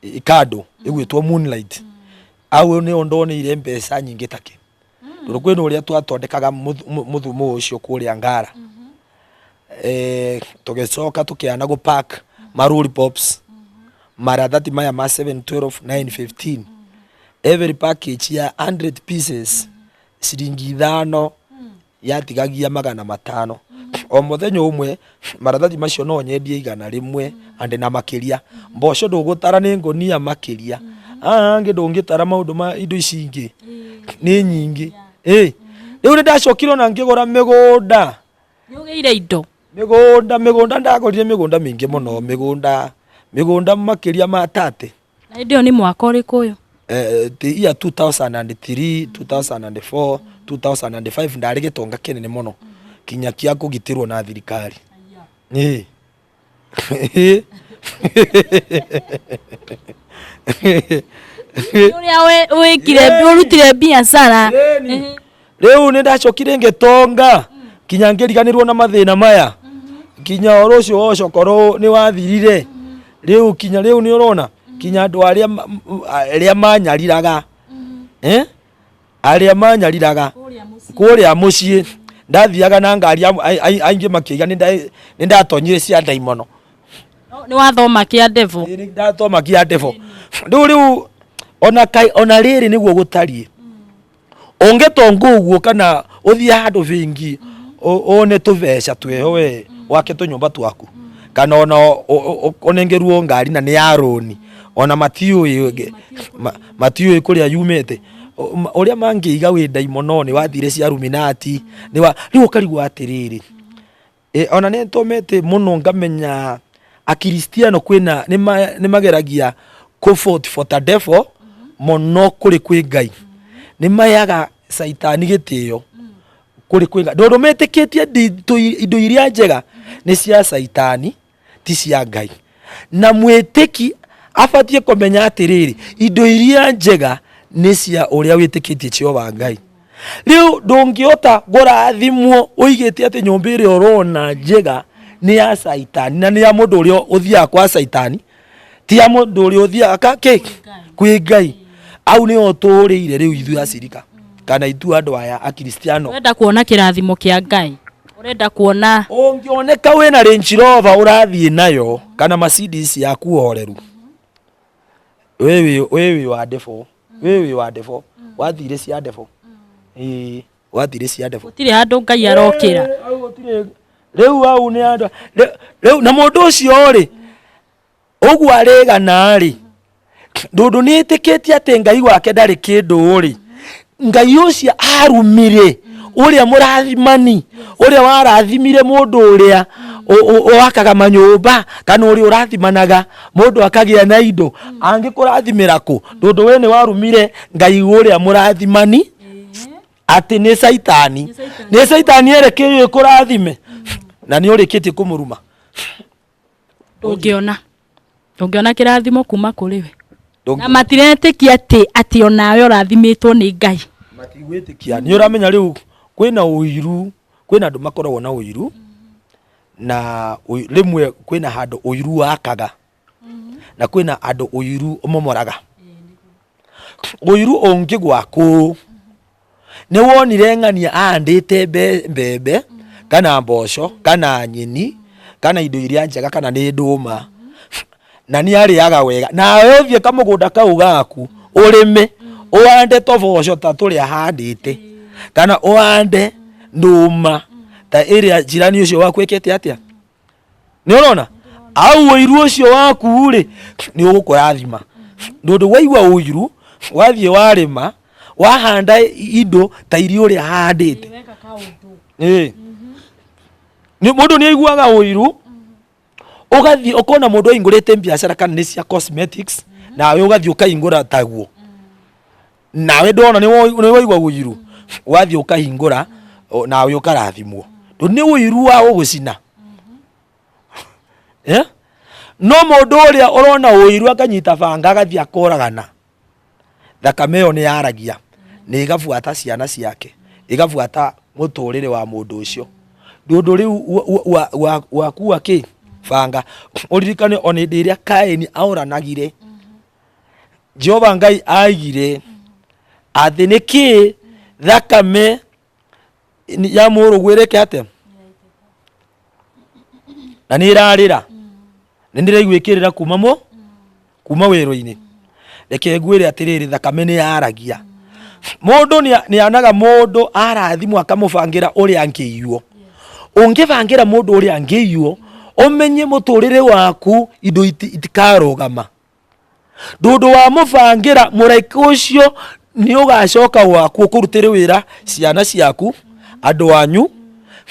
ikado igwitwo Moonlight au ni ondonire mbeca nyingi take rukwino uria twatondekaga muthumo ucio kuria Ngara tugecoka tukiana go park maruri pops marathati maya ma 7 12 9 15 every package ya 100 pieces ciringi 5 yatigagia 500 o muthenya umwe marathati macio no nyendie 100 ande na makiria mboco ndugutara ni ngonia makiria ange ndungitara maundu ma indo ici ingi ni nyingi riu ni ndacokirwo na ngigura migunda yugeire indo migunda ndagorire migunda mingi muno migunda makiria ma 30 na ndio ni mwaka uriku uyu the year 2003 2004 2005 ndari gitonga kinene muno kinya kia kugitirwo na thirikari uria wikire urutire biashara riu ni ndacokire ngitonga kinya ngiriganirwo na mathina maya kinya orocio wocokoro ni wathirire riu kinya riu ni urona kinya andu aria manyariraga aria manyariraga kuria mucii ndathiaga na ngari aingi makiiga ni ndatonyire cia ndaimono ni wathoma kia Devo ni ndathoma kia Devo riu ona riri niguo gutarie ungetonga uguo kana uthia handu vingi one tuveca tweho we wake tunyumba twaku kana ona onengerwo ngari na ni aroni ona matiui kuria yumete uria mangiiga wi ndaimono ni wathire cia Illuminati ni wa riu karigwa atiriri ona ni ntomete muno ngamenya akristiano kwina ni mageragia comfort for the devil mono kuri kwi Ngai ni mayaga saitani gitio kuri kwi Ngai ndondo metikitie indo iria njega ni cia saitani ti cia Ngai na mwitiki afatie komenya atiriri indo iria njega ni cia uria witikitie cio wa Ngai riu ndungiota gurathimwo uigite ati nyumbire orona njega ni ya saitani na ni ya mundu uria uthia kwa saitani ti ya mundu uria uthia kwi Ngai au ni oturire riu ithu acirika kana itu andu aya akristiano urenda kuona kirathimo kia Ngai urenda kuona ungioneka wina Range Rover urathie nayo kana Mercedes yaku horeru wewe wa Devo wathire cia Devo wathire cia Devo utire handu Ngai arokira riu au ni andu riu na mundu ucio ri ugu aregana ri ndundu ni itikitie ati Ngai wake ndari kindu ri Ngai ucio arumire uria murathimani uria warathimire mundu uria wakaga manyumba kana uria urathimanaga mundu akagia na indo angikurathimira ku ndundu we ni warumire Ngai uria murathimani ati ni saitani erekeyo ikurathime na ni urikitie kumuruma ungiona kirathimo kuma kuri we na matiretikia ati onawe urathimitwo ni Ngai matigwitikia ni uramenya riu kwina uiru kwina andu makoragwo na uiru na rimwe kwina handu uiru wakaga na kwina andu uiru umomoraga uiru ungigwa ku ni wonire ng'ania andite mbembe kana mboco kana nyeni kana indo iria njega kana ni nduma na ni ariaga wega na we uthie kamugunda kau gaku urime uande toboco ta turia handite kana uande nduma ta iria jirani ucio waku ekete atia ni urona au uiru ucio waku ri ni ugukurathima ndundu waigwa uiru wathie warima wahanda indo ta irio ria handite ni mundu ni aiguaga uiru ugathi ukona mundu aingurite biashara kana ni cia cosmetics nawe ugathi ukaingura taguo nawe ndona ni waigwa uiru wathi ukahingura nawe ukarathimwo ni uiru wa ugucina no mundu uria urona uiru akanyita banga agathi akoragana thakame yo ni yaragia ni igabuata ciana ciake igabuata muturire wa mundu ucio ndundu riu wa kuwa ki banga uririkane oni ndiria Kaini auranagire Jehova Ngai aigire athi niki thakame ya murugwireke ate na ni irarira ni ndiraigwikirira kuma wiro-ini reke ngwire atiriri thakame ni yaragia mundu ni anaga mundu arathimwo akamubangira uri angiiywo ungibangira mundu uri angiiywo umenye muturire waku indo itikarugama ndundu wa mubangira muraika ucio ni ugacoka waku kurutire wira ciana ciaku andu anyu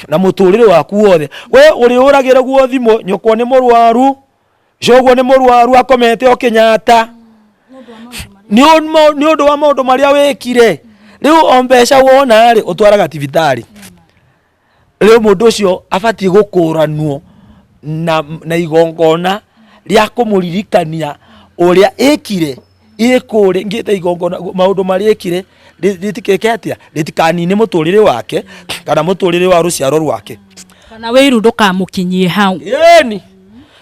na muturire waku wothe we uri uragira guo thimo nyoko ni murwaru jogo ni murwaru akomete okinyata ni undu wa maundu maria wekire riu ombeca wona ri utwaraga tibitari riu mundu ucio abati gukuranwo na igongona ria kumuririkania uria ekire ikure ngite igongona maundu maria ekire ritikeke atia ritikanine muturire wake kana muturire wa ruciaro rwake kana wiru ndukamukinyie hau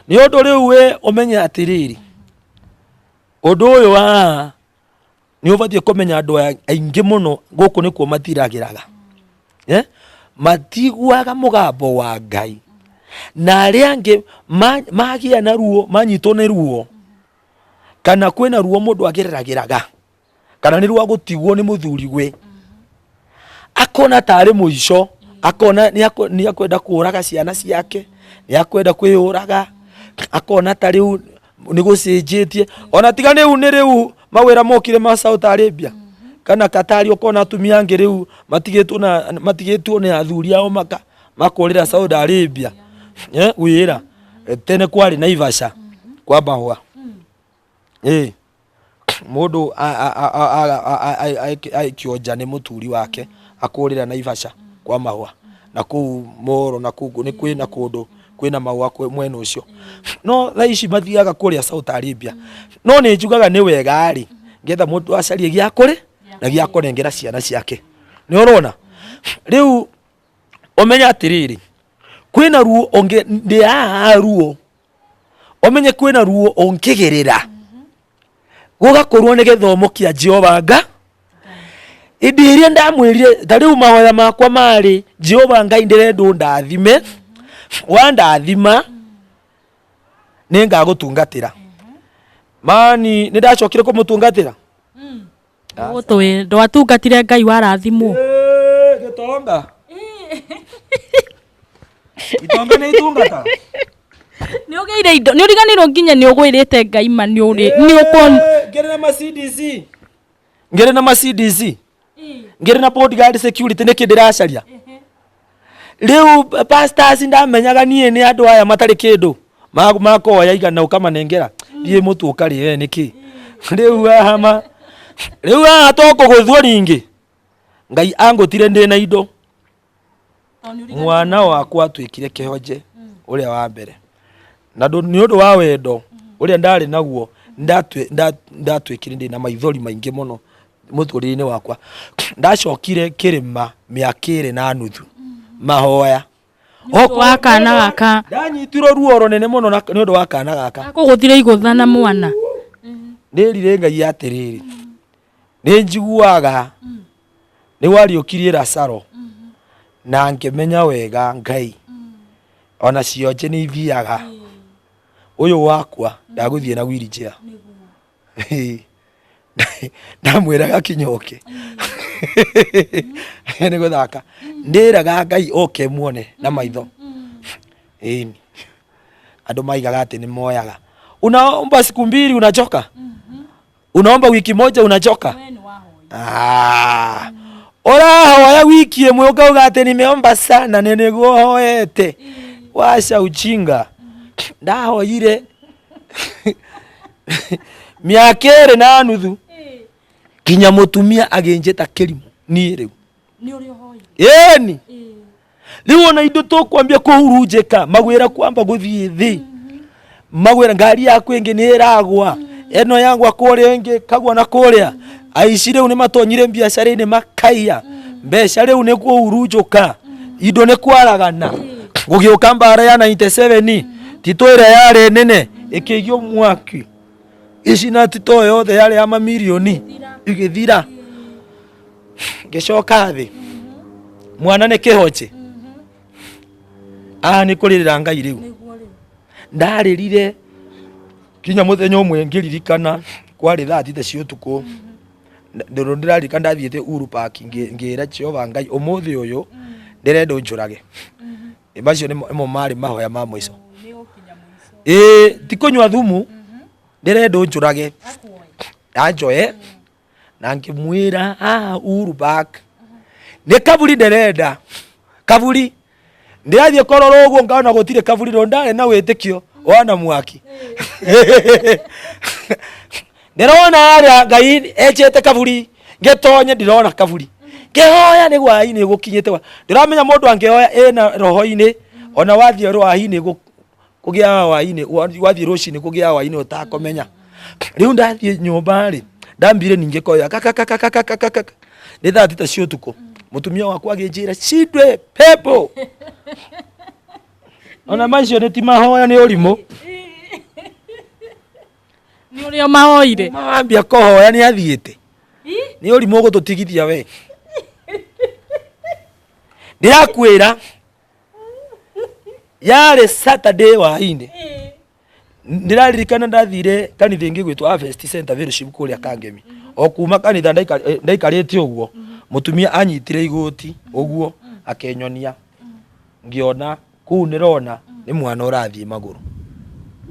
ni undu riu we umenye atiriri undu uyu wa ni ubatie kumenya andu aingi muno guku nikuo matiragiraga matiguaga mugambo wa Ngai na aria angi magia na ruo manyitwo ni ruo kana kwina ruo mundu agiragiraga kana ni ruo gutigwo ni muthuriwe akona tari muico akona ni akwenda kuuraga ciana ciake ni akwenda kwiyuraga akona tari ni gucenjetie ona tiga ni u ni riu mawira mokire ma Saudi Arabia kana Katari ukona atumia angi riu matigitwo ni athuri ao makorira Saudi Arabia wira tene kwari Naivasha kwa bahwa mundu aikioja ni muturi wake akorira Naivasha kwa mahwa na ku moro na ku ni kwina kundu kwina mahwa mwena ucio no thaici mathiaga kuria Saudi Arabia no ni njugaga ni wega ari ngetha mundu acarie giakore na giakorengera ciana ciake ni urona riu omenya atiriri kwina ruo onge ndi ruo omenye kwina ruo ongigirira gugakorwo ni githomo kia Jehova Ngai idiria ndamwirire tariu mahoya makwa mari Jehova Ngai ndirendo ndathime wandathima ningagutungatira mani nindacokire kumutungatira utwe ndwatungatire Ngai warathimwo gitonga itonga ni itungata ni ugeire indo ni uriganirwo nginya ni ugwirite Ngai ma ni uri ni ukon ngere na CDC ngere na bodyguard security ne kidiracaria riu pastors ndamenyaga nie ni andu aya matari kindu makoya igana ukamanengera thie mutu ukari we niki riu hama riu atoko guthwo ringi Ngai angutire ndi na indo mwana wakwa atwikire kihonje uria wa mbere na ni undu wa wendo uria ndari naguo ndatwikire ndi na maithori maingi muno muturire-ini wakwa ndacokire kirima miakire na nuthu mahoya okwa kana gaka ndanyitirwo ruo runene muno ni undu wa kana gaka akuguthire iguthana mwana ndirire Ngai atiriri ni njiguaga ni wariukirie Lazaro na ngimenya wega Ngai ona cionje ni ithiaga uyu wakwa ndaguthie na wheelchair ndamwiraga kinyoke ni guthaka ndiraga Ngai oke muone na maitho andu maigaga ati ni moyaga unaomba siku mbili unachoka unaomba wiki moja unachoka hoya wiki imwe ukauga ati nimeomba sana niguo hoete washa uchinga ndahoire miakere na nuthu kinya mutumia agenjeta kirimu ni riu ni uri hoi riu ona indo tukwambia kuhurunjika magwira kwamba guthie thi magwira ngari yaku ingi ni iragwa eno yangu akuria ingi kagwa na kuria aici riu ni matonyire biacara ni makaiya mbeca riu ni kuurujuka indo ni kwaragana gugiuka mbara ya 97 tito ira yari nene ikigio mwaki ici na tito yothe yari ya mamilioni igithira gicoka thi mwana ni kihoche ni kuririra Ngai riu ndaririre kinya muthenya umwe ngiririkana kwari 30 cia utuku ndirarika ndathiete Uhuru Park ngira Jehova Ngai umuthi uyu ndirenda unjurage ibacio nimo mari mahoya ma mwico tikunywa thumu ndirenda unjurage anjoe na ngimwira Uhuru Park ni kaburi ndirenda kaburi ndirathie kororo uguo ngaona gutire kaburi ro ndare na witikio wana mwaki ndirona ya Ngai ejete kaburi ngetonye ndirona kaburi ngehoya ni gwaini gukinyete wa ndiramenya mundu angehoya ena roho-ini ona wathie roho-ini kugia waini wathie rucini kugia waini utakomenya riu ndathie nyumba ri ndambire ninge koya ni 30 cia utuku mutumia wakwa aginjira Chindwe pepo ona macio ni ti mahoya ni urimo ni urio mahoire mambia kohoya ni athiete ni urimo gututigithia we ndirakwira yare Saturday waini ndiraririkana ndathire kanitha ingi gwitwa Harvest Center Fellowship kuria Kangemi o kuma kanitha ndaikarite uguo mutumia anyitire igoti uguo akenyonia ngiona kuu nirona ni mwana urathie maguru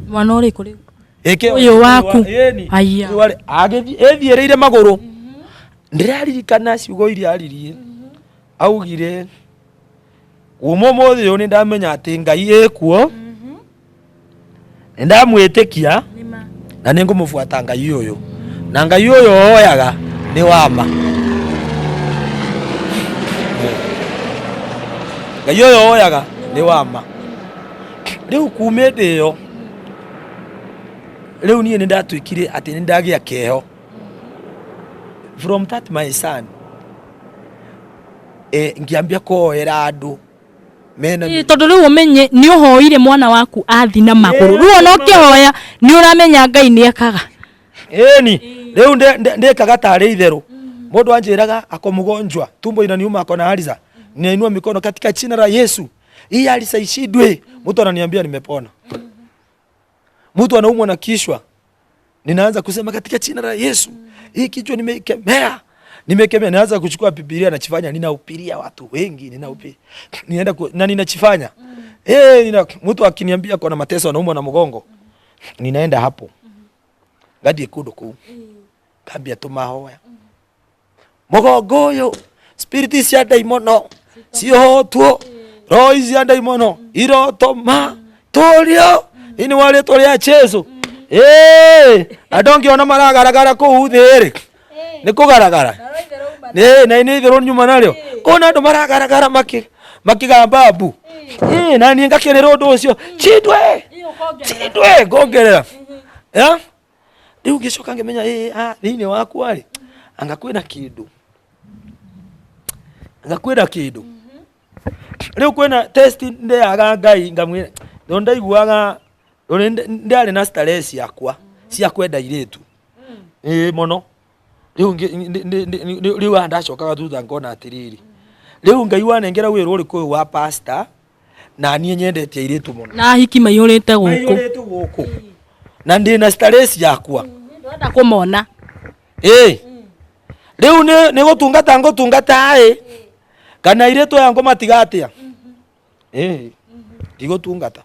mwana uri kuri eke uyu waku aya ethiereire maguru ndiraririkana ciugo iria aririe augire umumothi uyu ni ndamenya ati Ngai ekuo ndamwitikia na ningumufuata Ngai uyu na Ngai uyu oyaga ni wama Ngai uyu oyaga ni wama riu kumende yo riu nie ni ndatwikire ati ni ndagia keho from that my son ngiambia kuoera andu mena tondu riu umenye ni uhoire mwana waku athi na maguru riu no kihoya ni uramenya Ngai ni ekaga ni riu ndekaga tari itheru mundu anjiraga akomugonjwa tumbo inaniuma akona haliza ninainua mikono katika jina la Yesu hii haliza ishidwe mtu ananiambia nimepona mtu anaumwa na kichwa ninaanza kusema katika jina la Yesu hii kichwa nimekemea naanza kuchukua Biblia na chifanya ninahubiria watu wengi nienda na ninachifanya mtu akiniambia kuna mateso anaumwa na mgongo ninaenda hapo ngadi kudo ku kambia tumahoya mugongo uyu spirit cia daimono ciohotwo roho cia daimono irotoma turio ini wale toria Jesu adongiona maragaragara ku thiri ni kugaragara na ini thiro nyuma naryo kona ndo maragaragara makigamba mbu na ni ngakenera undu ucio Chindwe gongerera riu ngicoka ngimenya thiini waku ari angakwira kindu riu kwina test ndiaga Ngai ngamwira ndo ndaiguaga ndari na stress yakwa cia kwenda iritu mono riu andacokaga thutha ngona atiriri riu Ngai wanengera wira uriku wa pastor na nie nyendete iritu muno na hiki maiyurite guku na ndi na stress yakwa ndenda kumona riu ni gutungata kana iritu yangu matigatia digutungata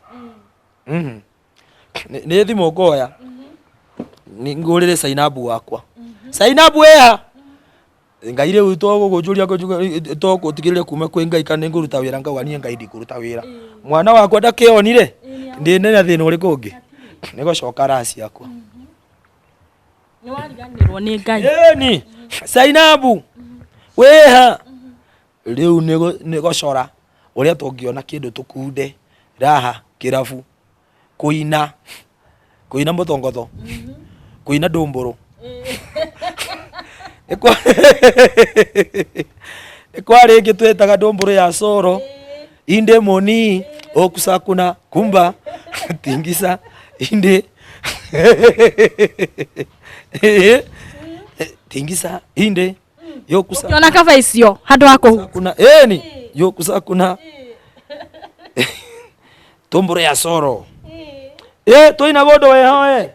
ni thimu ngoya ni ngurire Sainabu wakwa Sainabu Ngai riu gujuria to gutigirire kuma kwi Ngai kana nguruta wira ngauga Ngai ndikuruta wira mwana wakwa ndakionire ndi nena thina uri kungi ni gucoka rasi yakwa ni wariganirwo ni Ngai ni Sainabu weha riu ni gucora uria tungiona kindu tukunde raha kirabu kuina muthongotho kuina ndumburu Kwa rĩngĩ twetaga ndomboro ya soro inde moni okusakuna kumba tingisa inde tingisa inde yokusa ukiona kava icio handu hako kuna ni yokusakuna tomboro ya soro toina bodo weho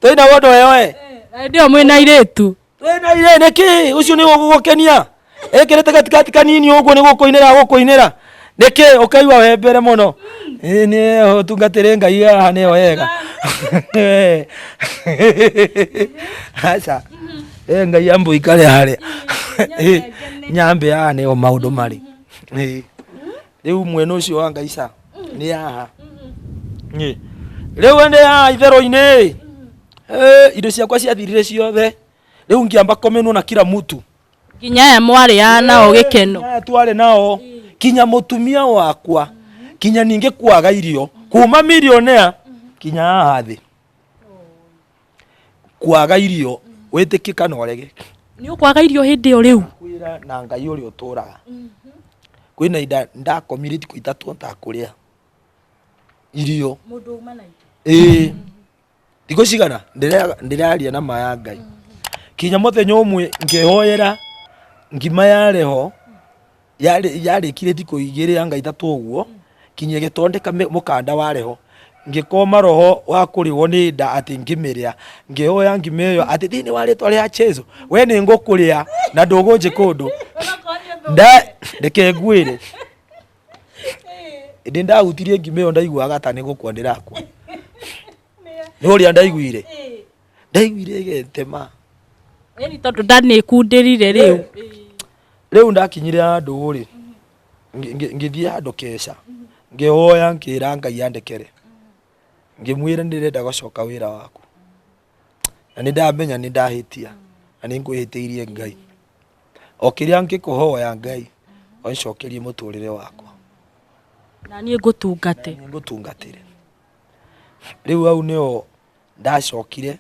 toina bodo weho ndio mwina iretu twina ire niki ucio ni gugukenia ekirete katikati kanini uguo ni gukuinira niki ukaiwa wembere muno ni utungatire ngai haha ni wega acha ngai ambu ikare hare nyambe haha ni o maundu mari riu mwena ucio wa ngai ca ni haha riu ende haha itherũ-inĩ indo ciakwa ciathirire ciothe riu ngiamba komenwo na kila mtu kinya ya mwari ya nao gikeno tware nao kinya mutumia wakwa kinya ninge kwaga irio kuma millionaire kinya haha thi kwaga irio witikika na orege ni ukwaga irio hindi yo riu kwira na ngai uri uturaga kwina ida ndakomiriti ku itatu ntakuria irio mundu umana Tiko cigana ndiraria na maya ngai kinya muthenya umwe ngehoyera ngima yareho yari kire tiko igire anga itatu uguo kinye getondeka mukanda wareho ngikoma roho wa kuriwo ni nda ati ngimiria ngehoya ngimeyo ati thini wari twari ya chezo we ni ngukuria na ndugunje kundu nda ndeke ngwire ndi ndahutirie ngimeyo ndaiguaga ta ni gukwa ndirakwa Nori ndaiguire getema ni tondu ndani kundirire riu ndakinyire andu ri ngithie andu kesha ngehoya nkira ngai andekere ngimwira ndirenda gucoka wira waku na nindamenya nindahitia na ningwihitiirie ngai okiria ngikuhoya ngai oncokerie muturire wakwa na nie ngutungatire riu au nio ndacokire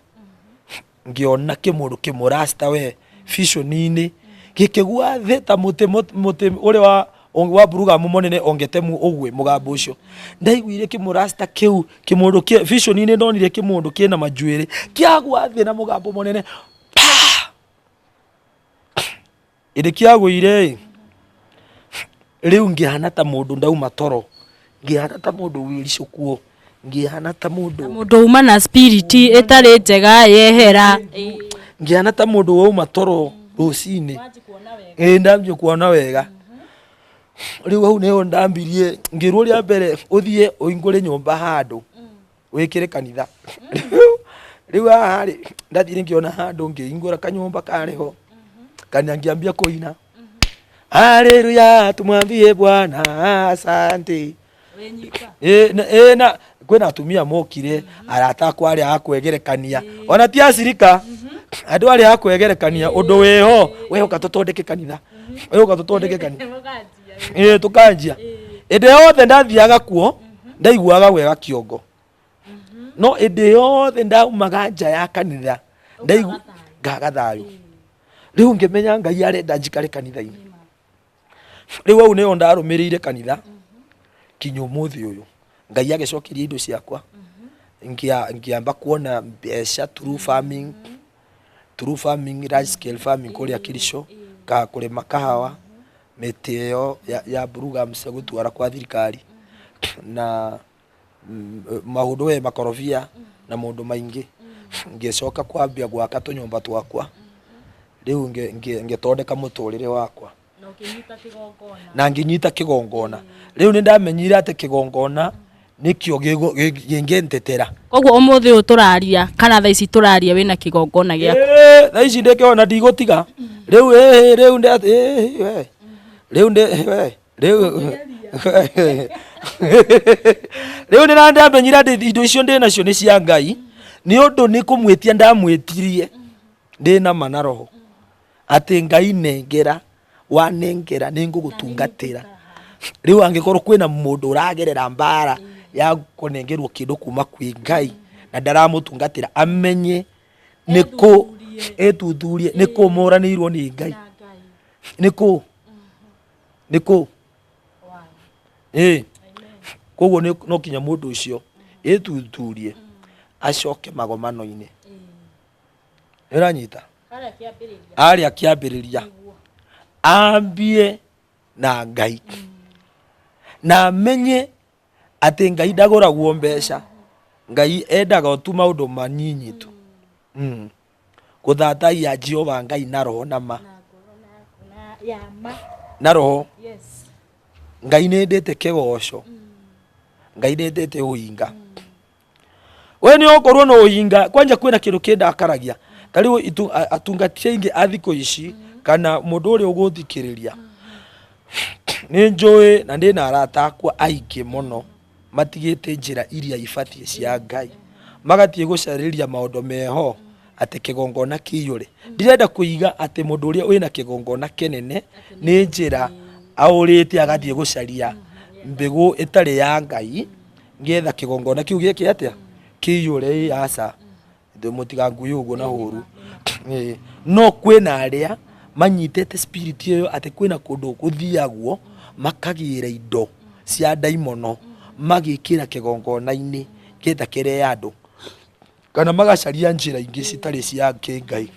ngiona kimundu kimurasta we vision-ini gikigwa theta muti uri wa buruga mumonene ongetemu ogwe mugambo ucio ndaiguire kimurasta kiu kimundu ki vision-ini ndonire kimundu kina majuiri kiagwa thi na mugambo monene ide kiagwire riu ngihana ta mundu ndauma toro ngihana ta mundu wiricukuo ngihana ta mundu uma na spirit etari njega yehera ngihana ta mundu wauma toro rucini ndambie kuona wega riu au neo ndambirie ngirwo ria mbere uthie uingure nyumba handu wikire kanitha riu hari ndathire ngiona handu ngingura kanyumba kariho kana ngiambia kuina haleluya tumwambie Bwana asante na kwena atumia mokire arata kwari akwegerekania ona ti acirika andu ari akwegerekania undu weho katotondeke kanitha tukanjia ende yothe ndathiaga kuo ndaiguaga wega kiongo no ende yothe ndaumaga nja ya kanitha ndaigaga thayu riu ngimenya ngai arenda njikare kanitha-ini riu au nio ndarumirire kanitha kinyo muthi uyu ngai agicokeria indo ciakwa ngiamba kuona mbeca through farming large scale farming kuria Kirisho kurima kahawa miti yo ya buruga mse gutwara kwa thirikari na maundu we makorofia na maundu maingi ngicoka kwambia gwaka tunyumba twakwa riu ngitondeka muturire wakwa na nginyita kigongona riu ni ndamenyire ati kigongona nikio gingentetera koguo umuthi uturaria kana tha ici turaria wina kigongona giaku tha ici ndikiona ndigutiga riu ni ndamenyire ati indo icio ndi nacio ni cia ngai ni undu ni kumwitia ndamwitirie ndi na manaroho ati ngai nengera wanengera ningugutungatira riu angikorwo kwina mundu uragerera mbara ya kunengerwo kindu kuma kwi ngai na ndaramutungatira amenye niko etuthurie niko moranirwo ni Ngai niko koguo no kinya mundu ucio etuthurie acoke magomano-ini iranyita aria kiambiriria ambie na Ngai na amenye ati Ngai ndaguragwo mbeca Ngai endaga otu maundu manyinyi tu kuthataia Jehova Ngai na roho na ma na roho Ngai nendete kigoco Ngai nendete uinga we ni okorwo no uinga kwanja kwina kindu kindakaragia tariu atungatia ingi athiko ici kana mundu uri uguthikiriria ni njui na ndina arata akwa aiki muno matigite njira iria ibatie cia Ngai magatie gucariria maundu meho ati kigongona kiyure ndirenda kuiga ati mundu uria wina kigongona kenene ni njira aurite agathie gucaria mbigu itari ya Ngai ngetha kigongona kiu gieke atia kiyure asa mutiganguye uguo na huru no kwina aria manyitete spirit iyo ati kwina kundu guthiagwo makagira indo cia daimono magikira kigongona-ini getha kire andu kana magacaria njira ingi citari cia Ngai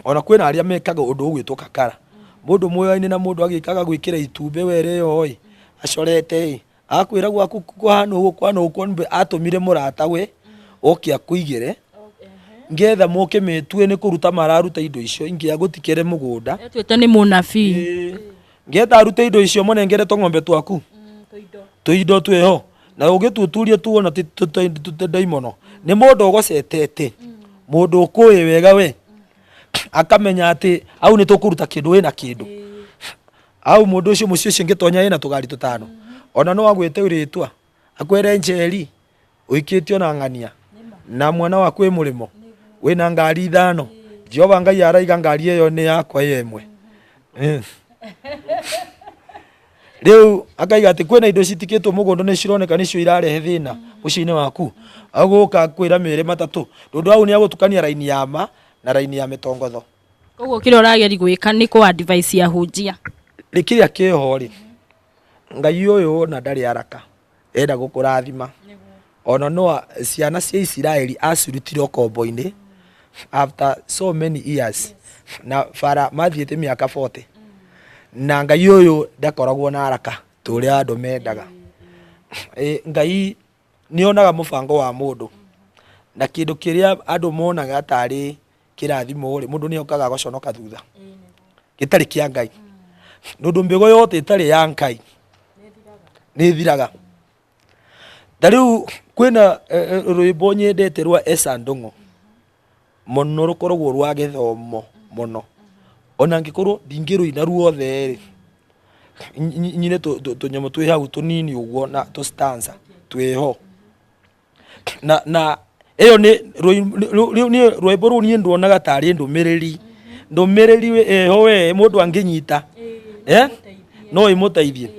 ona kwina aria mekaga undu ugwitwo kakara mundu moyo-ini na mundu agikaga gwikira itumbe were oi acorete akwira gwaku kwano uguo kwano ukonbe atumire murata we okia kuigire ngetha moke metue ni kuruta mararuta indo icio ingi agutikere mugunda etwete ni munabii ngetha arute indo icio monengere to ng'ombe twaku tuindo tweho na ugituturie tuona daimono ni mundu ugocetete mundu ukuye wega we akamenya ati au ni tukuruta kindu we na kindu au mundu ucio mucio cingitonya ina tugari tutano ona no agwete uritwa akwere njeri uikitio na ng'ania na mwana waku e murimo wina ngari 5 Jehova Ngai araiga ngari iyo ni yakwa yemwe riu akaiga ati kwina indo citikitwo mugondo ni cironeka nicio irarehe thina muciini waku aguka kwira mere matatu ndundu au ni agutukania raini ya ma na raini ya mitongotho koguo kile urageri gwika ni ko advice ya hunjia rikiria kihori Ngai uyu na ndari araka enda gukurathima ona no ciana cia Israeli acurutire okombo-ini after so many years na fara mathiete miaka 40 na Ngai uyu ndakoragwo na araka turia andu mendaga Ngai nionaga mubango wa mundu na kindu kiria andu monaga tari kirathimo ri mundu ni okaga goconoka thutha gitari kia Ngai nundu mbigo yote itari ya Ngai ni thiraga tariu kwina rwimbo nyendete rwa Esa Ndung'u muno rukoragwo rwa githomo muno ona ngikorwo ndingiruina ruothe ri nyine tunyamo twi hau tunini uguo na tu stanza twiho na eyo ni rwimbo ru ni nduonaga tari ndumiriri we eho we mundu anginyita no imuteithie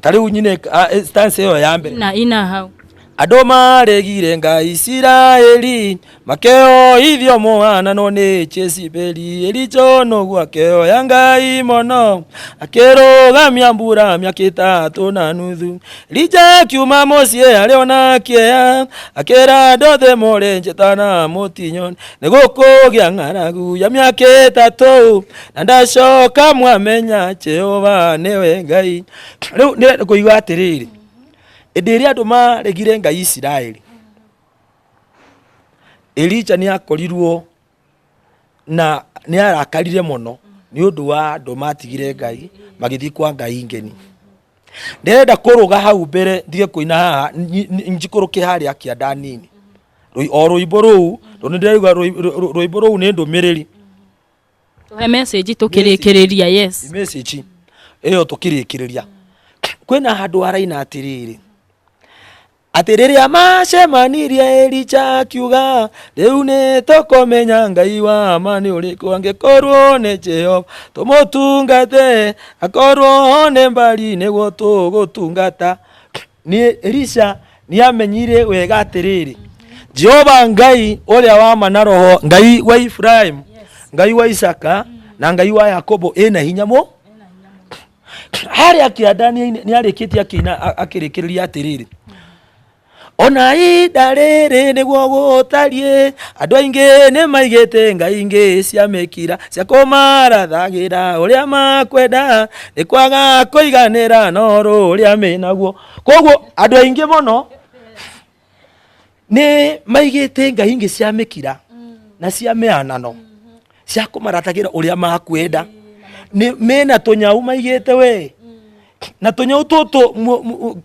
tariu nyine stanza eyo ya mbere na ina hau andu maregire Ngai Isiraeli makeo ithio mwana no ni Jezebeli elicho no gwakeo ya Ngai mono akirugamia mbura miaka 3 na nuthu lija kiuma mocie aliona kia akera ndothe more njetana mutinyo nigukugia ng'aragu ya miaka 3 na ndacoka mwamenya Jehova niwe Ngai riu ni kuigwa atiriri Ediria andu maregire Ngai Isiraeli Elija ni akorirwo na ni arakarire muno ni undu wa andu matigire Ngai magithii kwa Ngai ngeni ndirenda kuruga hau mbere ndige kuina haha njikuruke haria kianda nini rwimbo ruu tondu ndirauga rwimbo ruu ni ndumiriri tuhe message tukirikiriria yes message eyo tukirikiriria kwina handu araina atiriri atiriria macemanirie Elija akiuga riu ni tukomenya Ngai wa mani uriku angikorwo ni Jehova tumutungate akorwo ni mbari niguo tugutungata ni Elisha ni amenyire wega atiriri Jehova Ngai uria wa manaroho Ngai wa Ibrahim Ngai wa Isaka na Ngai wa Yakobo ena hinya mo hari akiadani ni arikiti akina akirikiria atiriri ona idarere niguo gutarie andu aingi ni maigite Ngai ingi cia mekira cia kumarathagira uria makwenda ni kwaga kuiganira no uria menaguo koguo andu aingi muno ni maigite Ngai ingi cia mekira na cia meanano cia kumarathagira uria makwenda ni mena tunyau maigite we na tunyau tutu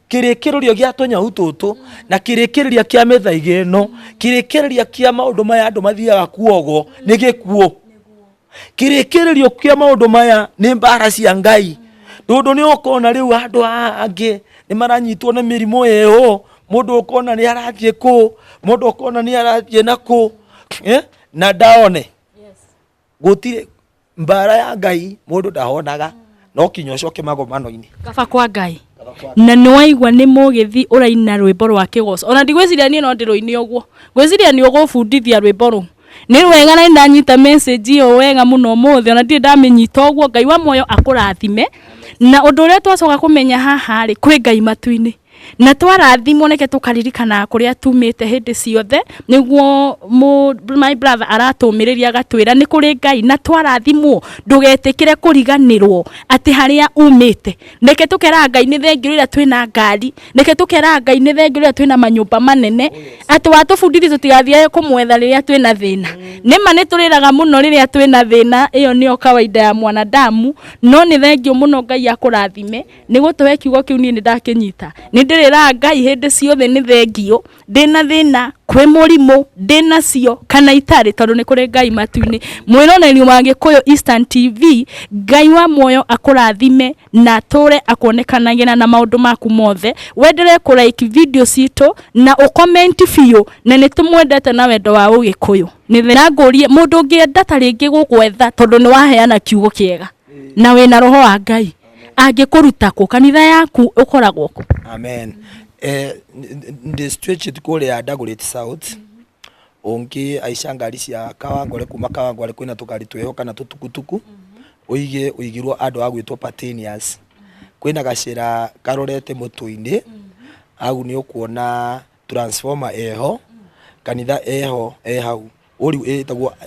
kirekererio gia tunyau tutu na kirekereria kia methaige no kirekereria kia maundu maya andu mathiaga kuogo ni gikuo kirekererio kia maundu maya ni mbara cia Ngai ndu ni ukona riu andu angi ni maranyitwo na mirimo eho mundu ukona ni arathie ku mundu ukona ni arathie na ku na daone gutire mbara ya Ngai mundu ndahonaga no kinyocoke magomano-ini kaba kwa Ngai na ni waigwa ni mugithi uraina rwimbo rwa kigoco ona ndigwiciria ni no ndiroini ogwo gwiciria ni ugufundithia rwimbo ru ni wega na ndanyita message yo wega muno mothe ona ndi ndamenyita ogwo Ngai wa moyo akurathime na undu uria twacoka kumenya haha ri kwi Ngai matu-ini na twarathimo neke tukaririkana kuria tumite hindi ciothe niguo my brother aratumiriria gatwira ni kuri Ngai na twarathimo ndugetikire kuriganirwo ati haria umite neke tukera Ngai ni thengio ira twina ngari neke tukera Ngai ni thengio ira twina manyumba manene ati watubundithia tutigathie kumwetha riria twina thina nima ni turiraga muno riria twina thina iyo nio kawaida ya mwanadamu no ni thengio muno Ngai akurathime niguo tuwe kiugo kiu ni ndakinyita ni ndirira Ngai hindi ciothe ni thengio ndina thina kwi murimu ndina cio kana itari tondu ni kuri Ngai matu-ini mwironeri wa Gikuyu Eastern TV Ngai wa moyo akurathime na tore akuonekanagira na maundu maku mothe wendere ku like video cito na ucomment fio na ni tumwendete na wendo wa Ugikuyu ni thina ngurie mundu ngienda ta ringi gugwetha tondu ni waheana kiugo kiega na wina roho wa Ngai angikuruta ku kanitha yaku ukoragwo ku amen the stretch kule ya Dagoretti South onki aisha ngari cia Kawangware kuma Kawangware kwina tukari twehoka na tutukutuku uigirwo andu agwitwo Patenias kwina gacira karorete mutu-ini au ni ukuona transformer eho kanitha eho ehau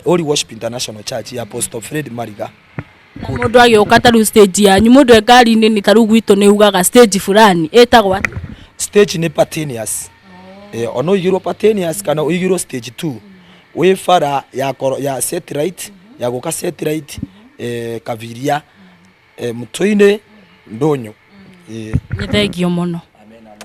uri worship international church ya Apostle Fred Mariga mundu agioka taru stage yanyu mundu engari ni taru gwitu ni ugaga stage fulani etagwa stage ni Patenias ono igiro Patenias kana igiro stage 2 we fara ya satellite ya goka satellite kaviria mutoine ndonyo ni thengio muno.